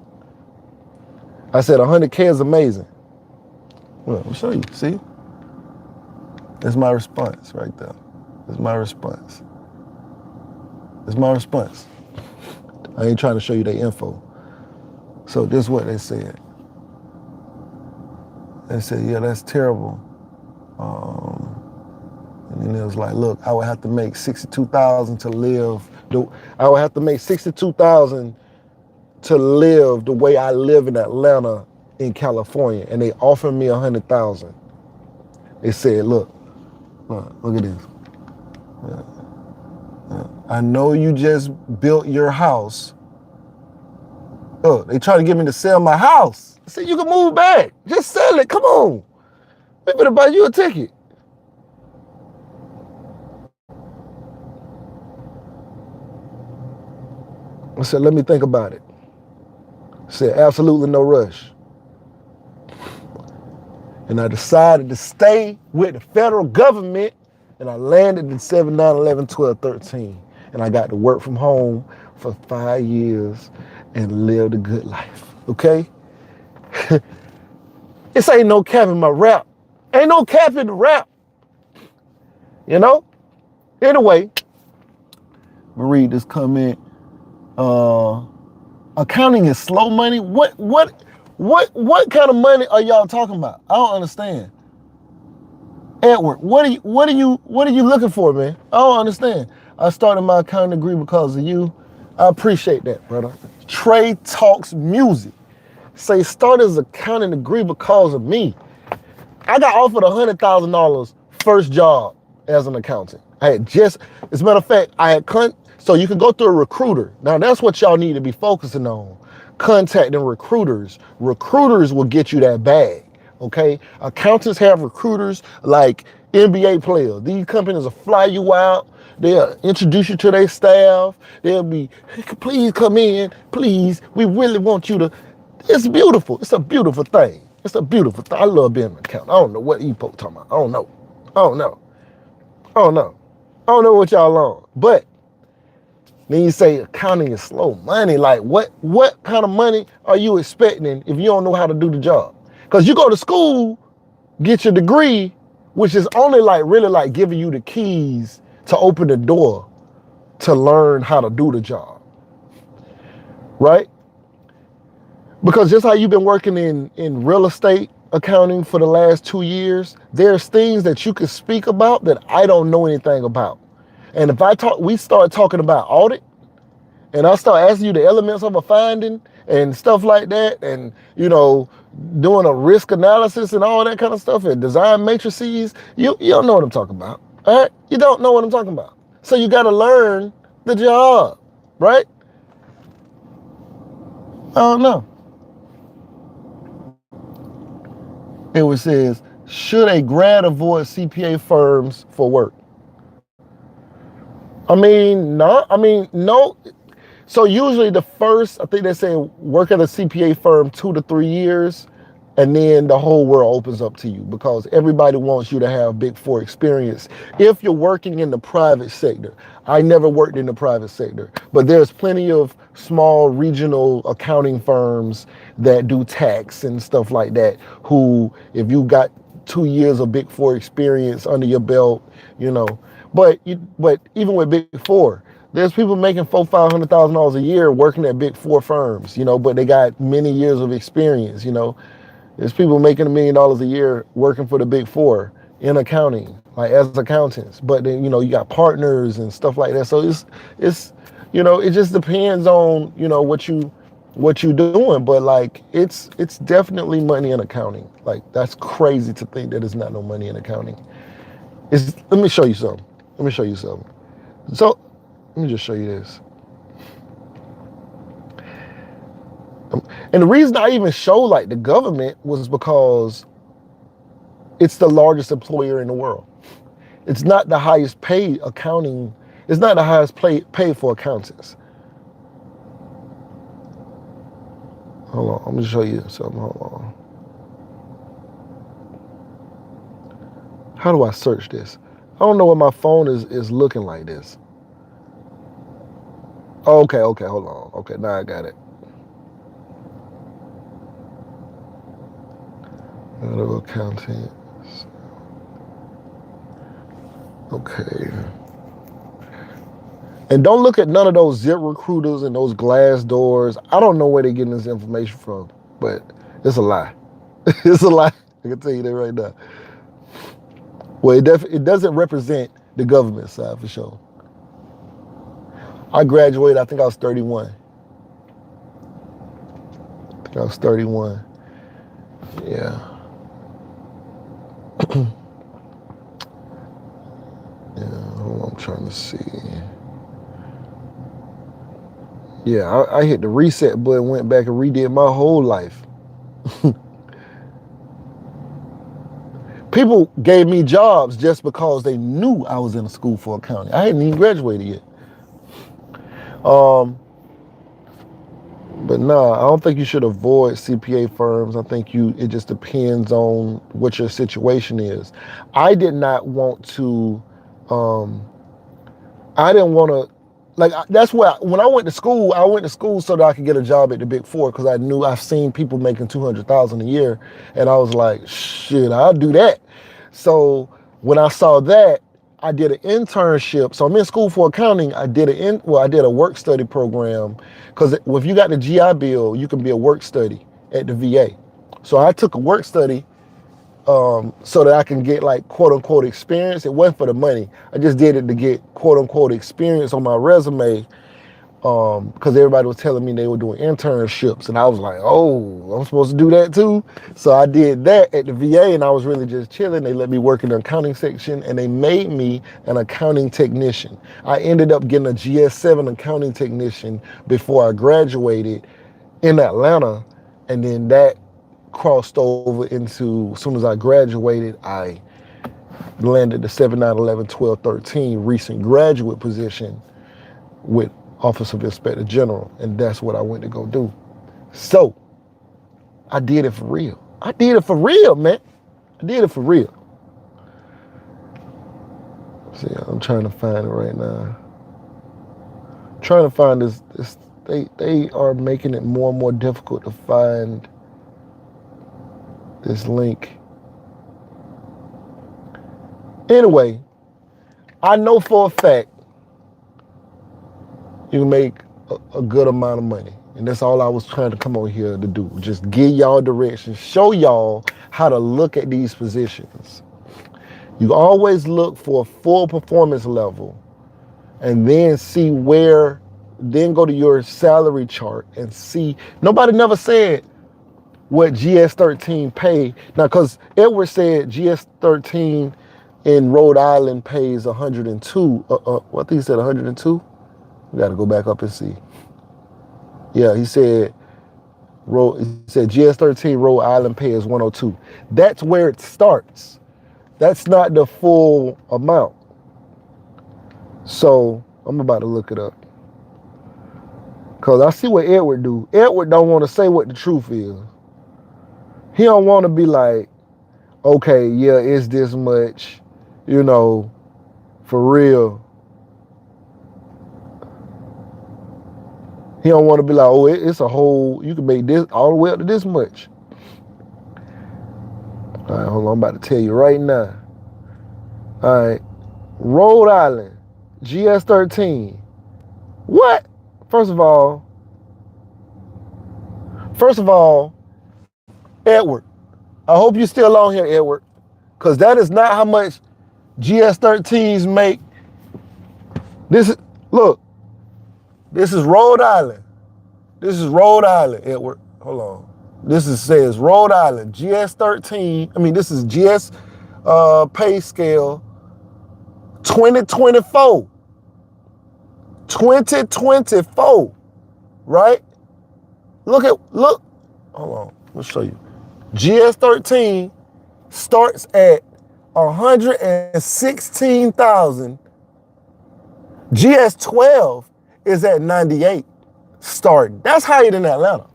Speaker 1: I said 100K is amazing. Well, I'll show you, see? That's my response right there. That's my response. That's my response. I ain't trying to show you their info. So this is what they said. They said, yeah, that's terrible. And then it was like, look, I would have to make 62,000 to live. I would have to make 62,000 to live the way I live in Atlanta, in California, and they offered me 100,000. They said, look at this. I know you just built your house. Oh, they trying to get me to sell my house. I said, you can move back. Just sell it. Come on. We better buy you a ticket. I said, let me think about it. I said, absolutely no rush. And I decided to stay with the federal government, and I landed in 7, 9, 11, 12, 13. And I got to work from home for 5 years and lived a good life, okay? This ain't no cap in my rap. Ain't no cap in the rap, you know? Anyway, I'm gonna read this comment. Accounting is slow money. What kind of money are y'all talking about? I don't understand. Edward, what are you looking for, man? I don't understand. I started my accounting degree because of you. I appreciate that, brother. Trey Talks Music. Say start his accounting degree because of me. I got offered $100,000 first job as an accountant. As a matter of fact, so you can go through a recruiter. Now that's what y'all need to be focusing on. Contacting recruiters. Recruiters will get you that bag, okay? Accountants have recruiters like NBA players. These companies will fly you out. They'll introduce you to their staff. They'll be, please come in, please. We really want you to. It's beautiful. It's a beautiful thing. It's a beautiful thing. I love being an accountant. I don't know what you folks talking about. I don't know what y'all on. But then you say accounting is slow money. Like what kind of money are you expecting if you don't know how to do the job? Because you go to school, get your degree, which is only really giving you the keys to open the door to learn how to do the job, right? Because just how you've been working in real estate accounting for the last 2 years, there's things that you can speak about that I don't know anything about. And if we start talking about audit, and I start asking you the elements of a finding, and stuff like that, and doing a risk analysis and all that kind of stuff, and design matrices, you don't know what I'm talking about. All right, you don't know what I'm talking about. So you got to learn the job, right? I don't know. It says, should a grad avoid CPA firms for work? No. So usually the first, I think they say work at a CPA firm 2 to 3 years, and then the whole world opens up to you because everybody wants you to have Big Four experience. If you're working in the private sector, I never worked in the private sector, but there's plenty of small regional accounting firms that do tax and stuff like that, who, if you got 2 years of Big Four experience under your belt, you know, but even with Big Four, there's people making $400,000-$500,000 a year working at Big Four firms, but they got many years of experience. There's people making $1 million a year working for the Big Four in accounting, like as accountants. But then you got partners and stuff like that. So it's it just depends on what you doing. But like it's definitely money in accounting. Like that's crazy to think that there's not no money in accounting. Let me show you something. So let me just show you this. And the reason I even show like the government was because it's the largest employer in the world. It's not the highest paid accounting. It's not the highest paid for accountants. Hold on, I'm gonna show you something. Hold on. How do I search this? I don't know what my phone is looking like this. Okay, hold on. Okay, now I got it. Accounting. Okay. And don't look at none of those Zip Recruiters and those glass doors. I don't know where they're getting this information from, but it's a lie. It's a lie. I can tell you that right now. Well, it doesn't represent the government side for sure. I graduated, I think I was 31. Yeah. I'm trying to see. Yeah, I hit the reset button, went back and redid my whole life. People gave me jobs just because they knew I was in a school for accounting. I hadn't even graduated yet. But no, I don't think you should avoid CPA firms. I think it just depends on what your situation is. I did not want to, I didn't want to, that's why when I went to school so that I could get a job at the Big Four, because I've seen people making $200,000 a year, and I was like, shit, I'll do that. So when I saw that, I did an internship. So I'm in school for accounting. I did a work study program, because if you got the GI Bill, you can be a work study at the VA. So I took a work study so that I can get like quote unquote experience. It wasn't for the money. I just did it to get quote unquote experience on my resume, because everybody was telling me they were doing internships, and I was like, oh, I'm supposed to do that too. So I did that at the VA, and I was really just chilling. They let me work in the accounting section, and they made me an accounting technician. I ended up getting a GS7 accounting technician before I graduated in Atlanta, and then that crossed over into, as soon as I graduated, I landed the 7, 9, 11, 12, 13 recent graduate position with Office of Inspector General, and that's what I went to go do. So I did it for real. I did it for real, man. I did it for real. See, I'm trying to find it right now. Trying to find this. They are making it more and more difficult to find this link. Anyway, I know for a fact you can make a good amount of money. And that's all I was trying to come on here to do. Just give y'all direction, show y'all how to look at these positions. You always look for a full performance level, and then see where then go to your salary chart and see. Nobody never said what GS13 pay. Now, because Edward said GS13 in Rhode Island pays 102. What he said, 102? We got to go back up and see. Yeah, he said GS13 Rhode Island pays 102. That's where it starts. That's not the full amount. So I'm about to look it up. Because I see what Edward do. Edward don't want to say what the truth is. He don't want to be like, okay, yeah, it's this much, you know, for real. He don't want to be like, oh, it's a whole, you can make this all the way up to this much. All right, hold on, I'm about to tell you right now. All right, Rhode Island, GS13. What? First of all, Edward, I hope you're still on here, Edward, because that is not how much GS13s make. Look, this is Rhode Island. This is Rhode Island, Edward. Hold on. Says Rhode Island, GS13. I mean, this is GS pay scale 2024. 2024, right? Look, hold on, let me show you. GS13 starts at 116,000. GS12 is at 98 starting. That's higher than Atlanta.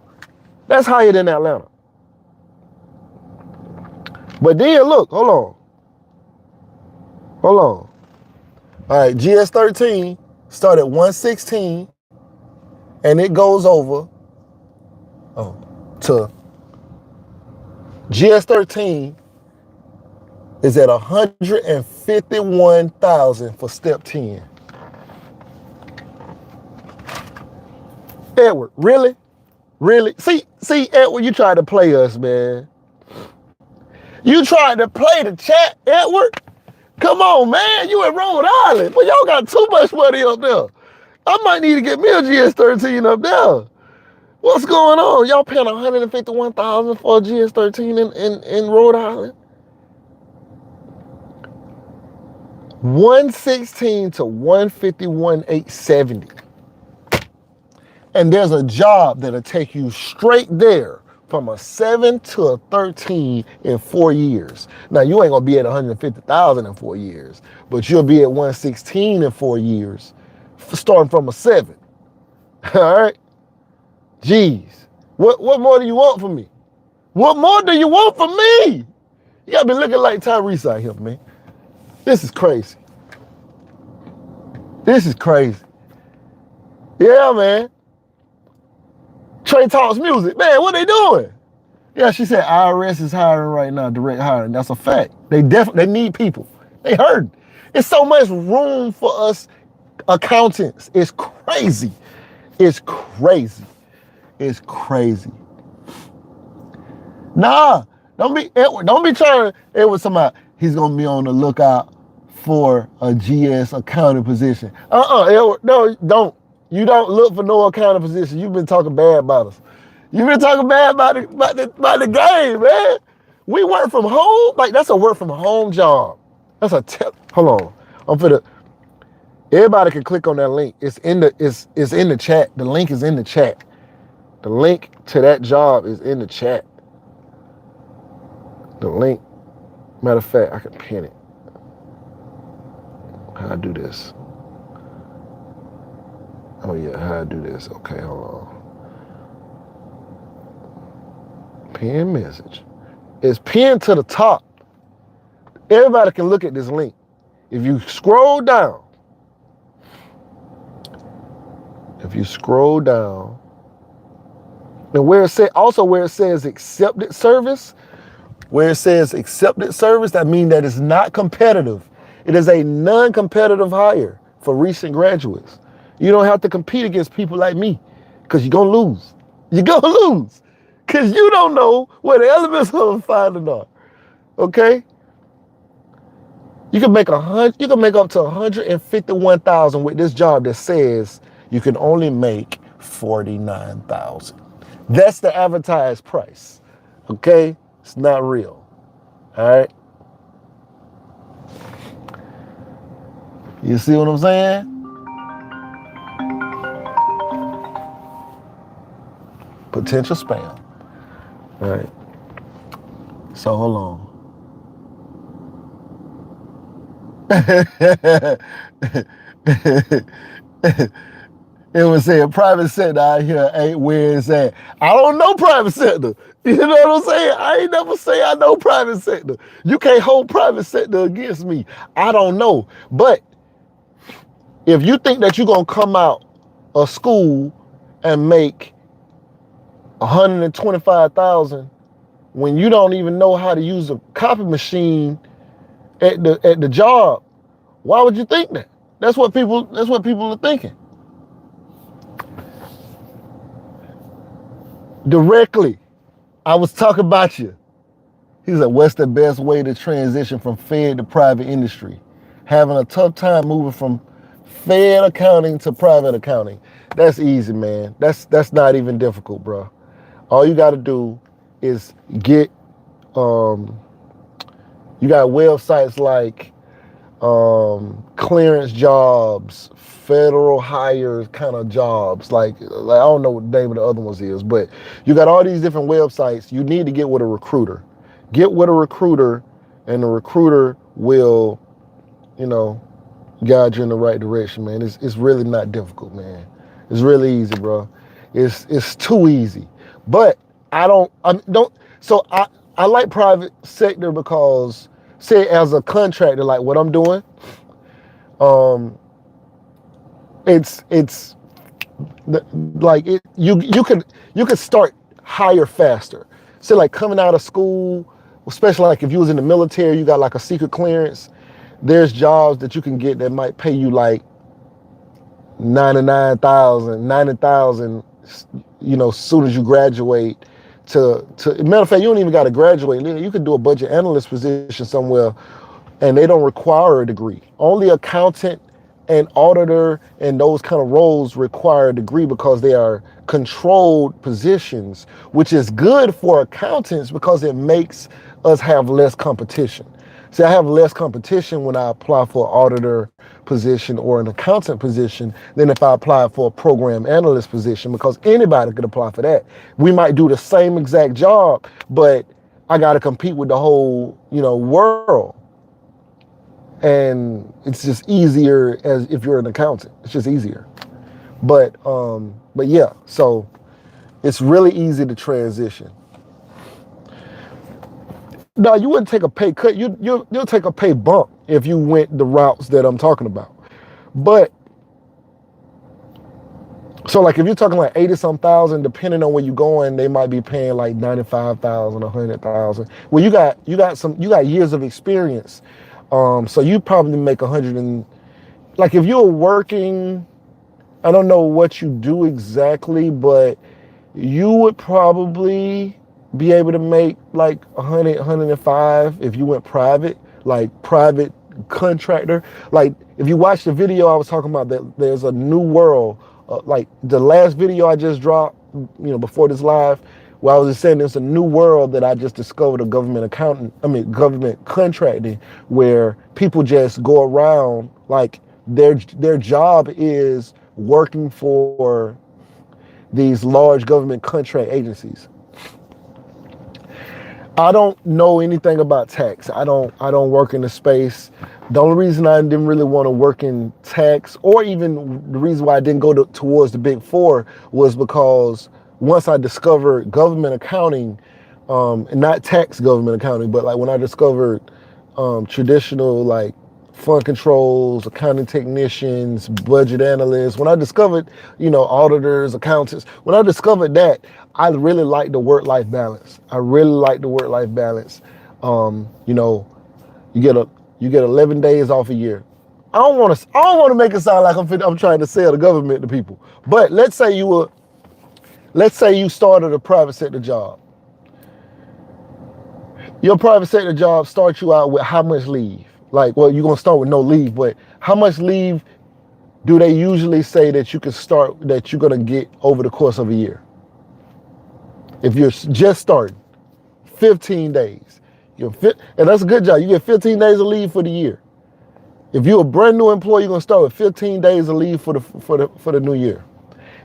Speaker 1: But then look, hold on. All right, GS13 start at 116 and it goes over to GS13 is at 151,000 for step 10. Edward, really? See, Edward, you tried to play us, man. You tried to play the chat, Edward. Come on, man. You in Rhode Island. But y'all got too much money up there. I might need to get me a GS13 up there. What's going on? Y'all paying $151,000 for a GS13 in Rhode Island? 116 to 151,870. And there's a job that'll take you straight there from a 7 to a 13 in 4 years. Now, you ain't gonna be at 150,000 in 4 years, but you'll be at 116 in 4 years, starting from a 7. All right? Jeez. What more do you want from me? What more do you want from me? You gotta be looking like Tyrese out here, man. This is crazy. Yeah, man. Trey Talks Music. Man, what they doing? Yeah, she said IRS is hiring right now, direct hiring. That's a fact. They need people. They heard. It's so much room for us accountants. It's crazy. Nah, don't be trying to, it was somebody, he's gonna be on the lookout for a GS accounting position. Edward, no, don't. You don't look for no accounting position. You've been talking bad about us. You've been talking bad about the game, man. We work from home. Like, that's a work from home job. That's a hold on. Everybody can click on that link. It's in the chat. The link is in the chat. The link to that job is in the chat. The link. Matter of fact, I can pin it. How I do this? Oh yeah, how I do this? Okay, hold on. Pin message. It's pinned to the top. Everybody can look at this link. If you scroll down, and where it says accepted service, that means that it's not competitive. It is a non-competitive hire for recent graduates. You don't have to compete against people like me, because you're going to lose. Because you don't know where the elements of finding are. Okay? You can make up to 151,000 with this job that says you can only make 49,000. That's the advertised price. Okay? It's not real. All right? You see what I'm saying? Potential spam. All right. So hold on. It was saying private sector out here ain't where it's at. I don't know private sector. You know what I'm saying? I ain't never say I know private sector. You can't hold private sector against me. I don't know. But if you think that you're going to come out of school and make 125,000 when you don't even know how to use a copy machine at the job, why would you think that? That's what people are thinking. Directly, I was talking about you. He said, what's the best way to transition from Fed to private industry? Having a tough time moving from Fed accounting to private accounting. That's easy, man. That's not even difficult, bro. All you got to do is get, you got websites like clearance jobs, federal hires kind of jobs. Like I don't know what the name of the other ones is, but you got all these different websites. You need to get with a recruiter. Get with a recruiter, and the recruiter will, guide you in the right direction, man. It's really not difficult, man. It's really easy, bro. It's too easy. But I like private sector because, say, as a contractor, like what I'm doing, it's like you could start higher faster. So like coming out of school, especially like if you was in the military, you got like a secret clearance. There's jobs that you can get that might pay you like 90,000, as soon as you graduate. To matter of fact, you don't even got to graduate. You could do a budget analyst position somewhere, and they don't require a degree. Only accountant and auditor and those kind of roles require a degree because they are controlled positions, which is good for accountants because it makes us have less competition. See, I have less competition when I apply for an auditor position or an accountant position than if I apply for a program analyst position, because anybody could apply for that. We might do the same exact job, but I got to compete with the whole, world. And it's just easier as if you're an accountant. It's just easier. But yeah, so it's really easy to transition. No, you wouldn't take a pay cut. You'll take a pay bump if you went the routes that I'm talking about. But so like if you're talking like 80-some thousand, depending on where you're going, they might be paying like 95,000, 100,000. Well, you got years of experience. So you probably make 100 and, like if you're working, I don't know what you do exactly, but you would probably be able to make like 100, 105 if you went private, like private contractor. Like if you watch the video I was talking about, that there's a new world, like the last video I just dropped, before this live, where I was just saying there's a new world that I just discovered of government contracting, where people just go around, like their job is working for these large government contract agencies. I don't know anything about tax. I don't work in the space. The only reason I didn't really want to work in tax, or even the reason why I didn't go towards the Big Four, was because once I discovered government accounting, and not tax government accounting, but like when I discovered traditional like fund controls, accounting technicians, budget analysts, when I discovered, auditors, accountants, when I discovered that, I really like the work-life balance. I really like the work-life balance. You get 11 days off a year. I don't want to make it sound like I'm trying to sell the government to people. But let's say you started a private sector job. Your private sector job starts you out with how much leave? Like, well, you're gonna start with no leave, but how much leave do they usually say that you can start, that you're gonna get over the course of a year? If you're just starting, 15 days. And that's a good job. You get 15 days of leave for the year. If you're a brand new employee, you're gonna start with 15 days of leave for the new year.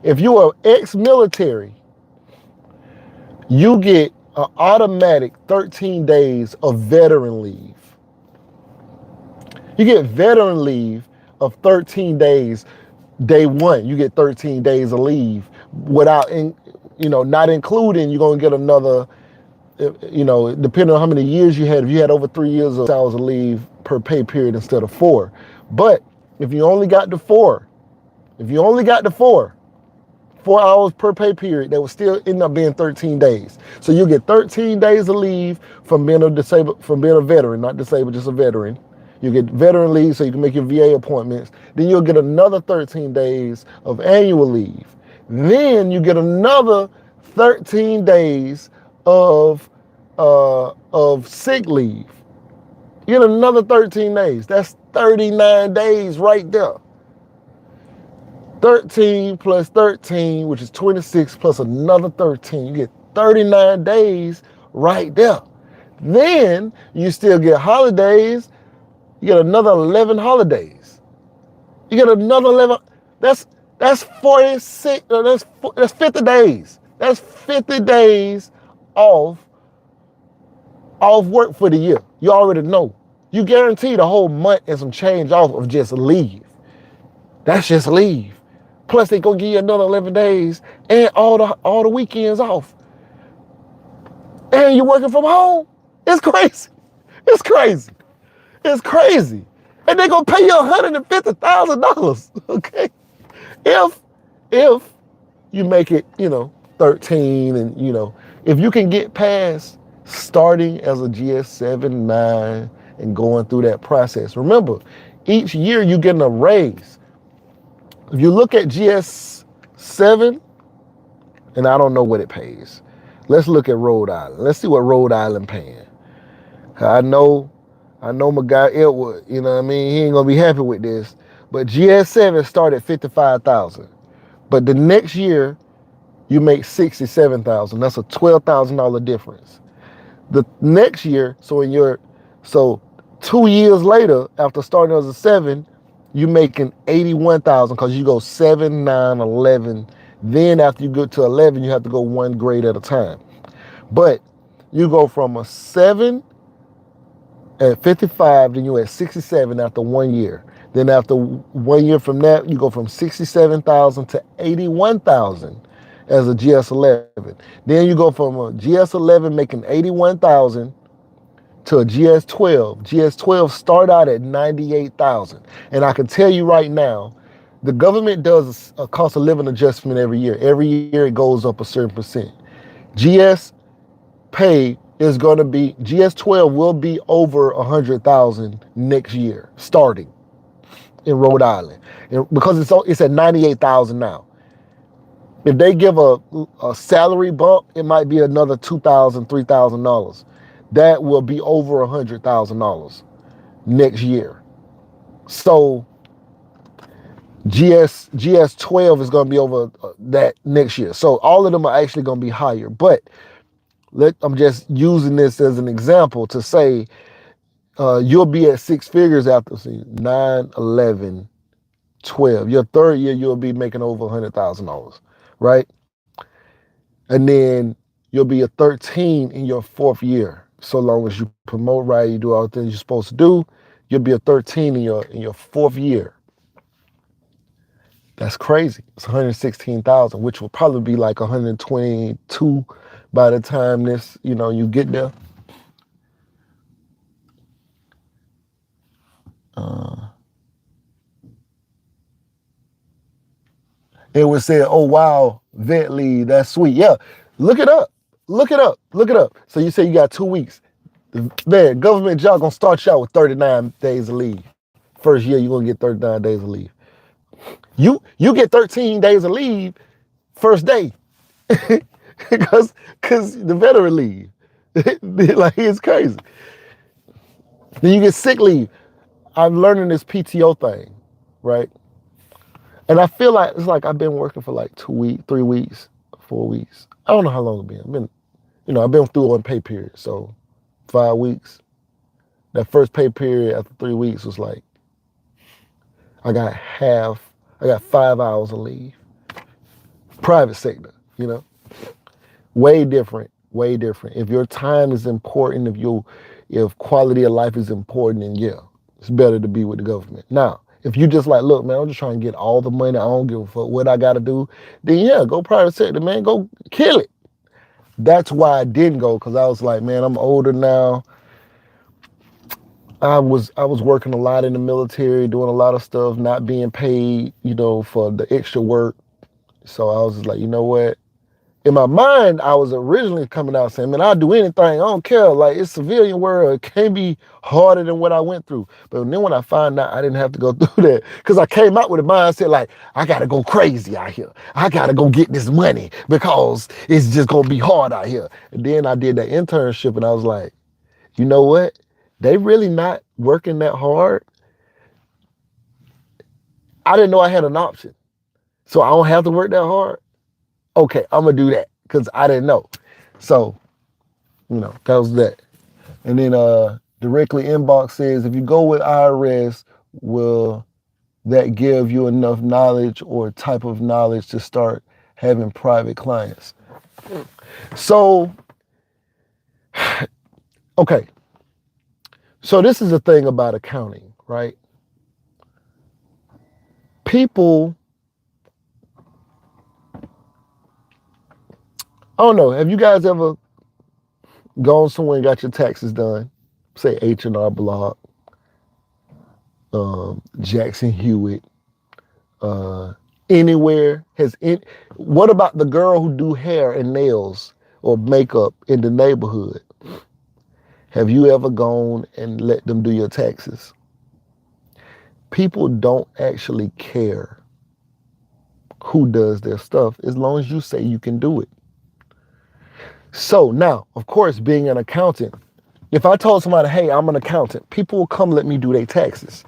Speaker 1: If you're ex-military, you get an automatic 13 days of veteran leave. You get veteran leave of 13 days. Day one, you get 13 days of leave without, not including, you're gonna get another, depending on how many years you had. If you had over 3 years of hours of leave per pay period instead of 4. But if you only got the 4, if you only got the 4 hours per pay period, that would still end up being 13 days. So you get 13 days of leave from being a veteran, not disabled, just a veteran. You get veteran leave so you can make your VA appointments. Then you'll get another 13 days of annual leave. Then you get another 13 days of sick leave. You get another 13 days. That's 39 days right there. 13 plus 13, which is 26, plus another 13. You get 39 days right there. Then you still get holidays. You get another 11 holidays. You get another 11. That's 46. That's 50 days. That's 50 days off work for the year. You already know. You guaranteed a whole month and some change off of just leave. That's just leave. Plus they gonna give you another 11 days and all the weekends off. And you're working from home. It's crazy. It's crazy. It's crazy. And they're gonna pay you $150,000. Okay. If you make it, 13, and if you can get past starting as a GS7, 9, and going through that process. Remember, each year you're getting a raise. If you look at GS7, and I don't know what it pays. Let's look at Rhode Island. Let's see what Rhode Island paying. I know my guy Edward, he ain't gonna be happy with this. But GS7 started at $55,000. But the next year, you make $67,000. That's a $12,000 difference. The next year, so 2 years later, after starting as a 7, you making $81,000 because you go 7, 9, 11. Then after you get to 11, you have to go one grade at a time. But you go from a 7 at 55, then you're at 67 after 1 year. Then after 1 year from that, you go from 67,000 to 81,000 as a GS11. Then you go from a GS11 making 81,000 to a GS12. GS12 start out at 98,000. And I can tell you right now, the government does a cost of living adjustment every year. Every year it goes up a certain percent. GS pay is going to be, GS12 will be over 100,000 next year, starting in Rhode Island. Because it's at 98,000 now. If they give a salary bump, it might be another $2,000, $3,000. That will be over $100,000 next year. So GS12 is going to be over that next year. So all of them are actually going to be higher. But I'm just using this as an example to say you'll be at 6 figures after 9, 11, 12. Your third year, you'll be making over $100,000, right? And then you'll be a 13 in your 4th year. So long as you promote right, you do all the things you're supposed to do, you'll be a 13 in your 4th year. That's crazy. It's 116,000, which will probably be like 122 by the time this, you get there. It would say, oh, wow, vet leave, that's sweet. Yeah, look it up. So you say you got 2 weeks. Man, government job gonna start you out with 39 days of leave. First year, you're gonna get 39 days of leave. You get 13 days of leave first day. Because the veteran leave. Like, it's crazy. Then you get sick leave. I'm learning this PTO thing, right? And I feel like it's like I've been working for like 2 weeks, 3 weeks, 4 weeks. I don't know how long it's been. I've been through one pay period. So 5 weeks. That first pay period after 3 weeks was like I got I got 5 hours of leave. Private sector, way different, way different. If your time is important, if quality of life is important, then yeah, it's better to be with the government. Now, if you just like, look, man, I'm just trying to get all the money, I don't give a fuck what I gotta do, then yeah, go private sector, man, go kill it. That's why I didn't go, because I was like, man, I'm older now. I was working a lot in the military, doing a lot of stuff, not being paid, for the extra work. So I was just like, you know what? In my mind, I was originally coming out saying, man, I'll do anything. I don't care. Like, it's civilian world. It can't be harder than what I went through. But then when I found out I didn't have to go through that, because I came out with a mindset like, I got to go crazy out here. I got to go get this money because it's just going to be hard out here. And then I did that internship and I was like, you know what? They really not working that hard. I didn't know I had an option. So I don't have to work that hard. Okay, I'm going to do that because I didn't know. So, that was that. And then directly inbox says, if you go with IRS, will that give you enough knowledge or type of knowledge to start having private clients? So, okay. So this is the thing about accounting, right? People, I don't know, have you guys ever gone somewhere and got your taxes done? Say H&R Block, Jackson Hewitt, anywhere? What about the girl who do hair and nails or makeup in the neighborhood? Have you ever gone and let them do your taxes? People don't actually care who does their stuff as long as you say you can do it. So now, of course, being an accountant, if I told somebody, hey, I'm an accountant, people will come let me do their taxes.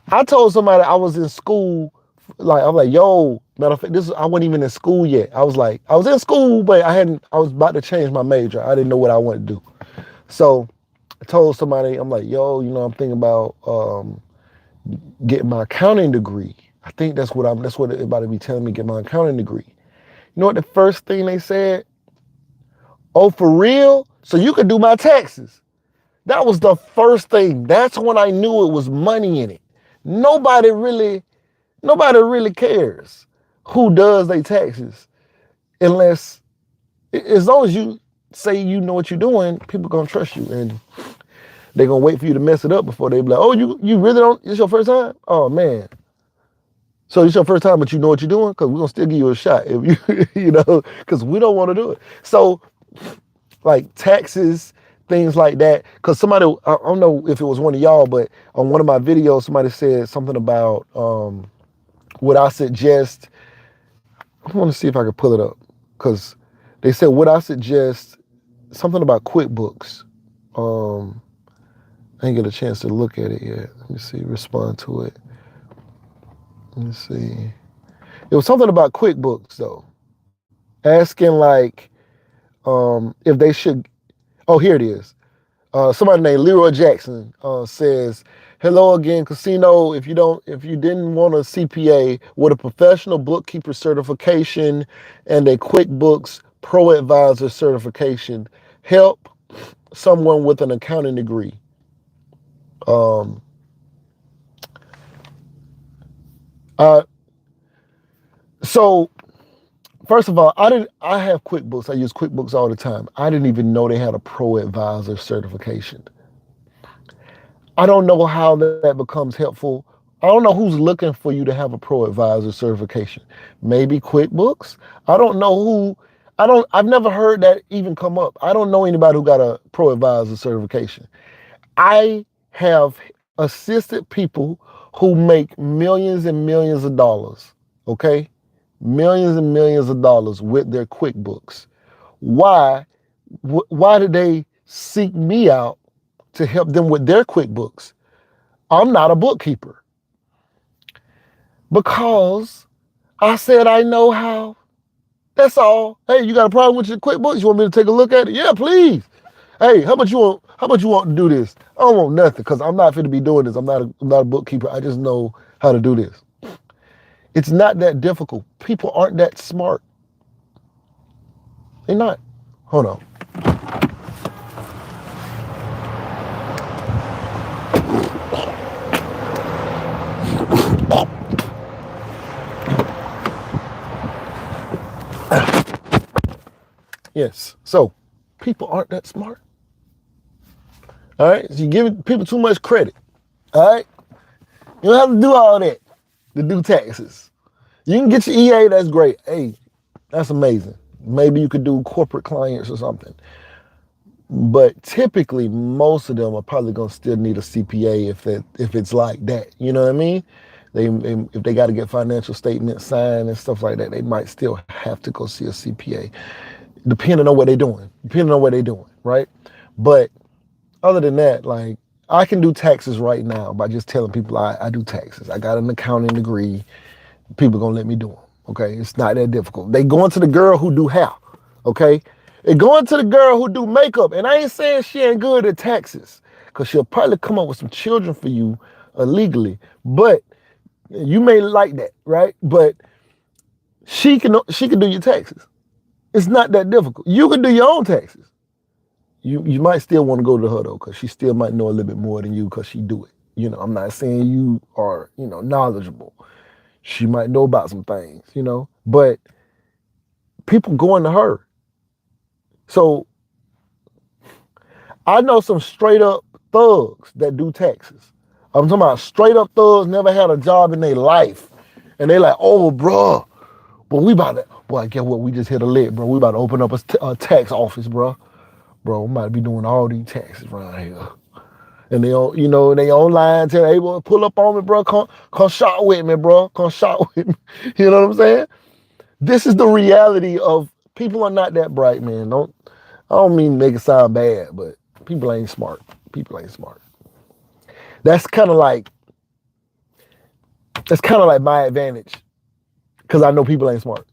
Speaker 1: I told somebody I was in school, I'm like, yo, matter of fact, I wasn't even in school yet. I was in school, but I was about to change my major. I didn't know what I wanted to do. So I told somebody, I'm like, yo, I'm thinking about getting my accounting degree. I think that's what everybody be telling me, get my accounting degree. You know what the first thing they said? Oh, for real? So you could do my taxes. That was the first thing. That's when I knew it was money in it. Nobody really cares who does their taxes unless, as long as you say you know what you're doing, people gonna trust you and they're gonna wait for you to mess it up before they be like, oh, you really don't, it's your first time? Oh man. So it's your first time, but you know what you're doing? Because we're gonna still give you a shot if because we don't want to do it. So like taxes, things like that. Because somebody, I don't know if it was one of y'all, but on one of my videos, somebody said something about would I suggest, I want to see if I could pull it up. Because they said, would I suggest something about QuickBooks? I didn't get a chance to look at it yet. Let me see, respond to it. Let me see. It was something about QuickBooks though. Asking like if they should, oh, here it is. Somebody named Leroy Jackson says, hello again, Casino. If you didn't want a CPA, would a professional bookkeeper certification and a QuickBooks Pro Advisor certification help someone with an accounting degree? So first of all, I have QuickBooks. I use QuickBooks all the time. I didn't even know they had a Pro Advisor certification. I don't know how that becomes helpful. I don't know who's looking for you to have a Pro Advisor certification. Maybe QuickBooks. I don't know who. I've never heard that even come up. I don't know anybody who got a Pro Advisor certification. I have assisted people who make millions and millions of dollars, okay? Millions and millions of dollars with their QuickBooks. Why did they seek me out to help them with their QuickBooks? I'm not a bookkeeper. Because I said I know how. That's all. Hey, you got a problem with your QuickBooks? You want me to take a look at it? Yeah, please. Hey, how much you want? How much you want to do this? I don't want nothing because I'm not fit to be doing this. I'm not a bookkeeper. I just know how to do this. It's not that difficult. People aren't that smart. They're not. Hold on. Yes. So people aren't that smart. All right. So you give people too much credit. All right. You don't have to do all that to do taxes. You can get your EA. That's great. Hey, that's amazing. Maybe you could do corporate clients or something. But typically, most of them are probably gonna still need a CPA if it's like that. You know what I mean? If they got to get financial statements signed and stuff like that, they might still have to go see a CPA, depending on what they're doing. Right? But other than that, like I can do taxes right now by just telling people I do taxes. I got an accounting degree. People gonna let me do them. Okay, it's not that difficult. They going to the girl who do hair. Okay, they going to the girl who do makeup, and I ain't saying she ain't good at taxes, cause she'll probably come up with some children for you illegally. But you may like that, right? But she can do your taxes. It's not that difficult. You can do your own taxes. You might still want to go to her though, cause she still might know a little bit more than you, cause she do it. You know, I'm not saying you are knowledgeable. She might know about some things, but people going to her. So I know some straight up thugs that do taxes. I'm talking about straight up thugs, never had a job in their life. And they like, oh, bro, but we about to, boy, guess what? We just hit a lick, bro. We about to open up a tax office, bro. Bro, we might be doing all these taxes around here. And they online tell, hey, boy, pull up on me, bro. Come shop with me, bro. Come shop with me. You know what I'm saying? This is the reality of people are not that bright, man. I don't mean to make it sound bad, but people ain't smart. People ain't smart. That's kind of like my advantage, because I know people ain't smart.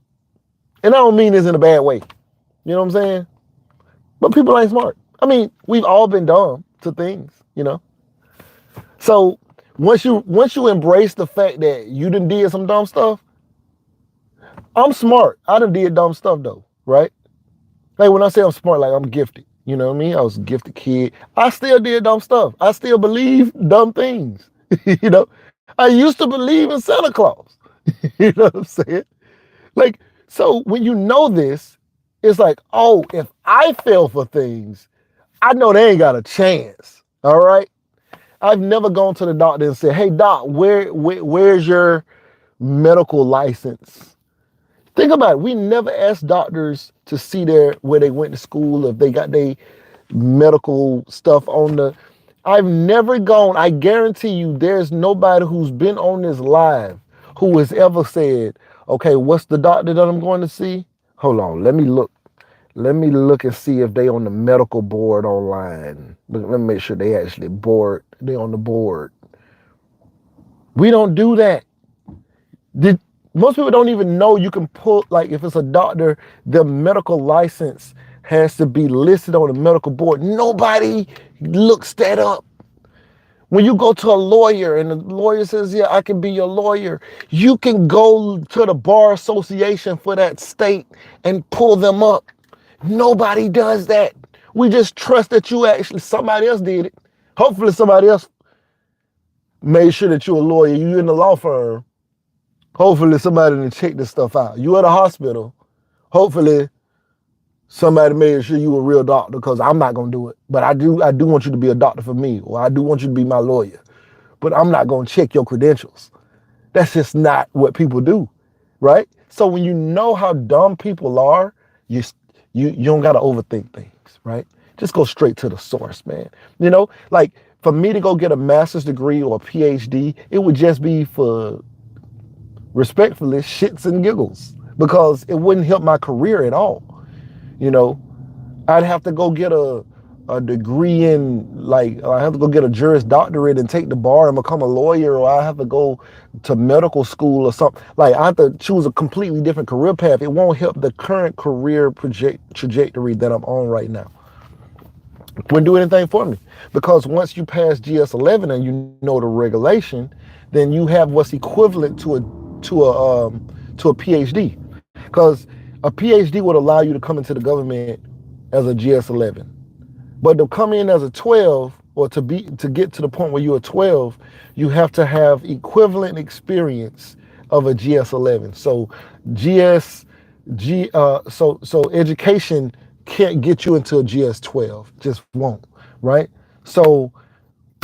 Speaker 1: And I don't mean this in a bad way. You know what I'm saying? But people ain't smart. I mean, we've all been dumb to things, So once you embrace the fact that you done did some dumb stuff, I'm smart. I done did dumb stuff though, right? Like when I say I'm smart, like I'm gifted. You know what I mean? I was a gifted kid. I still did dumb stuff. I still believe dumb things. I used to believe in Santa Claus. You know what I'm saying? Like, so when you know this, it's like, oh, if I fail for things, I know they ain't got a chance. All right. I've never gone to the doctor and said, hey, doc, where's your medical license? Think about it. We never asked doctors to see where they went to school, if they got their medical stuff on the. I've never gone. I guarantee you there's nobody who's been on this live who has ever said, okay, what's the doctor that I'm going to see? Hold on, let me look. Let me look and see if they on the medical board online. Let me make sure they actually they on the board. We don't do that. Most people don't even know you can pull, like if it's a doctor, the medical license has to be listed on the medical board. Nobody looks that up. When you go to a lawyer and the lawyer says, yeah, I can be your lawyer, you can go to the bar association for that state and pull them up. Nobody does that. We just trust that somebody else did it. Hopefully somebody else made sure that you're a lawyer. You in the law firm. Hopefully somebody didn't check this stuff out. You at a hospital. Hopefully somebody made sure you a real doctor, because I'm not gonna do it. But I do want you to be a doctor for me, or I do want you to be my lawyer. But I'm not gonna check your credentials. That's just not what people do, right? So when you know how dumb people are, you don't gotta overthink things, right? Just go straight to the source, man. Like for me to go get a master's degree or a PhD, it would just be for, respectfully, shits and giggles, because it wouldn't help my career at all. I'd have to go get a a degree in, like, I have to go get a Juris Doctorate and take the bar and become a lawyer, or I have to go to medical school or something. Like, I have to choose a completely different career path. It won't help the current career trajectory that I'm on right now. Wouldn't do anything for me, because once you pass GS11 and you know the regulation, then you have what's equivalent to a PhD, because a PhD would allow you to come into the government as a GS11. But to come in as a 12, or to get to the point where you're a 12, you have to have equivalent experience of a GS11. So GS G so education can't get you into a GS12, just won't, right? So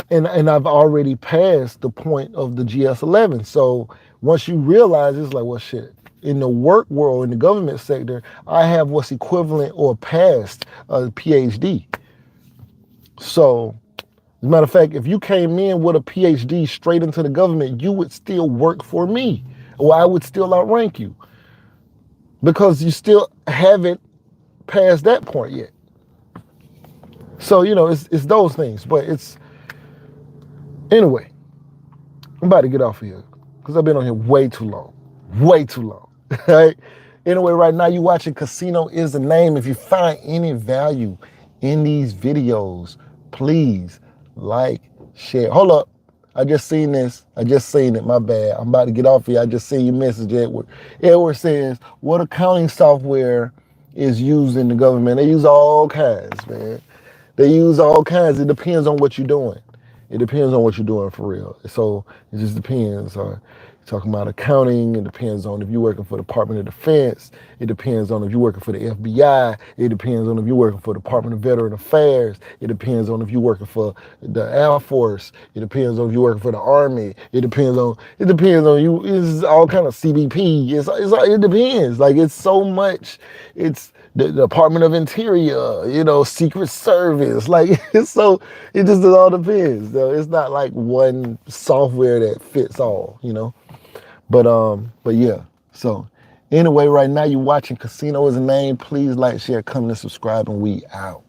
Speaker 1: and I've already passed the point of the GS11. So once you realize, it's like, well, shit. In the work world, in the government sector, I have what's equivalent or past a PhD. So, as a matter of fact, if you came in with a PhD straight into the government, you would still work for me, or I would still outrank you, because you still haven't passed that point yet. So, it's those things. But anyway, I'm about to get off of here, because I've been on here way too long. Way too long. Right? Anyway, right now you're watching Casino is the Name. If you find any value in these videos, please like, share. Hold up. I just seen this. I just seen it. My bad. I'm about to get off here. I just seen your message, Edward. Edward says, what accounting software is used in the government? They use all kinds, man. They use all kinds. It depends on what you're doing. It depends on what you're doing for real. So it just depends. Talking about accounting, it depends on if you're working for the Department of Defense. It depends on if you're working for the FBI. It depends on if you're working for the Department of Veteran Affairs. It depends on if you're working for the Air Force. It depends on if you're working for the Army. It depends on you. It's all kind of CBP. It depends. Like, it's so much. It's the Department of Interior, Secret Service. Like, it just all depends. Though. It's not like one software that fits all. But yeah. So anyway, right now you're watching Casino is the Name. Please like, share, comment, and subscribe, and we out.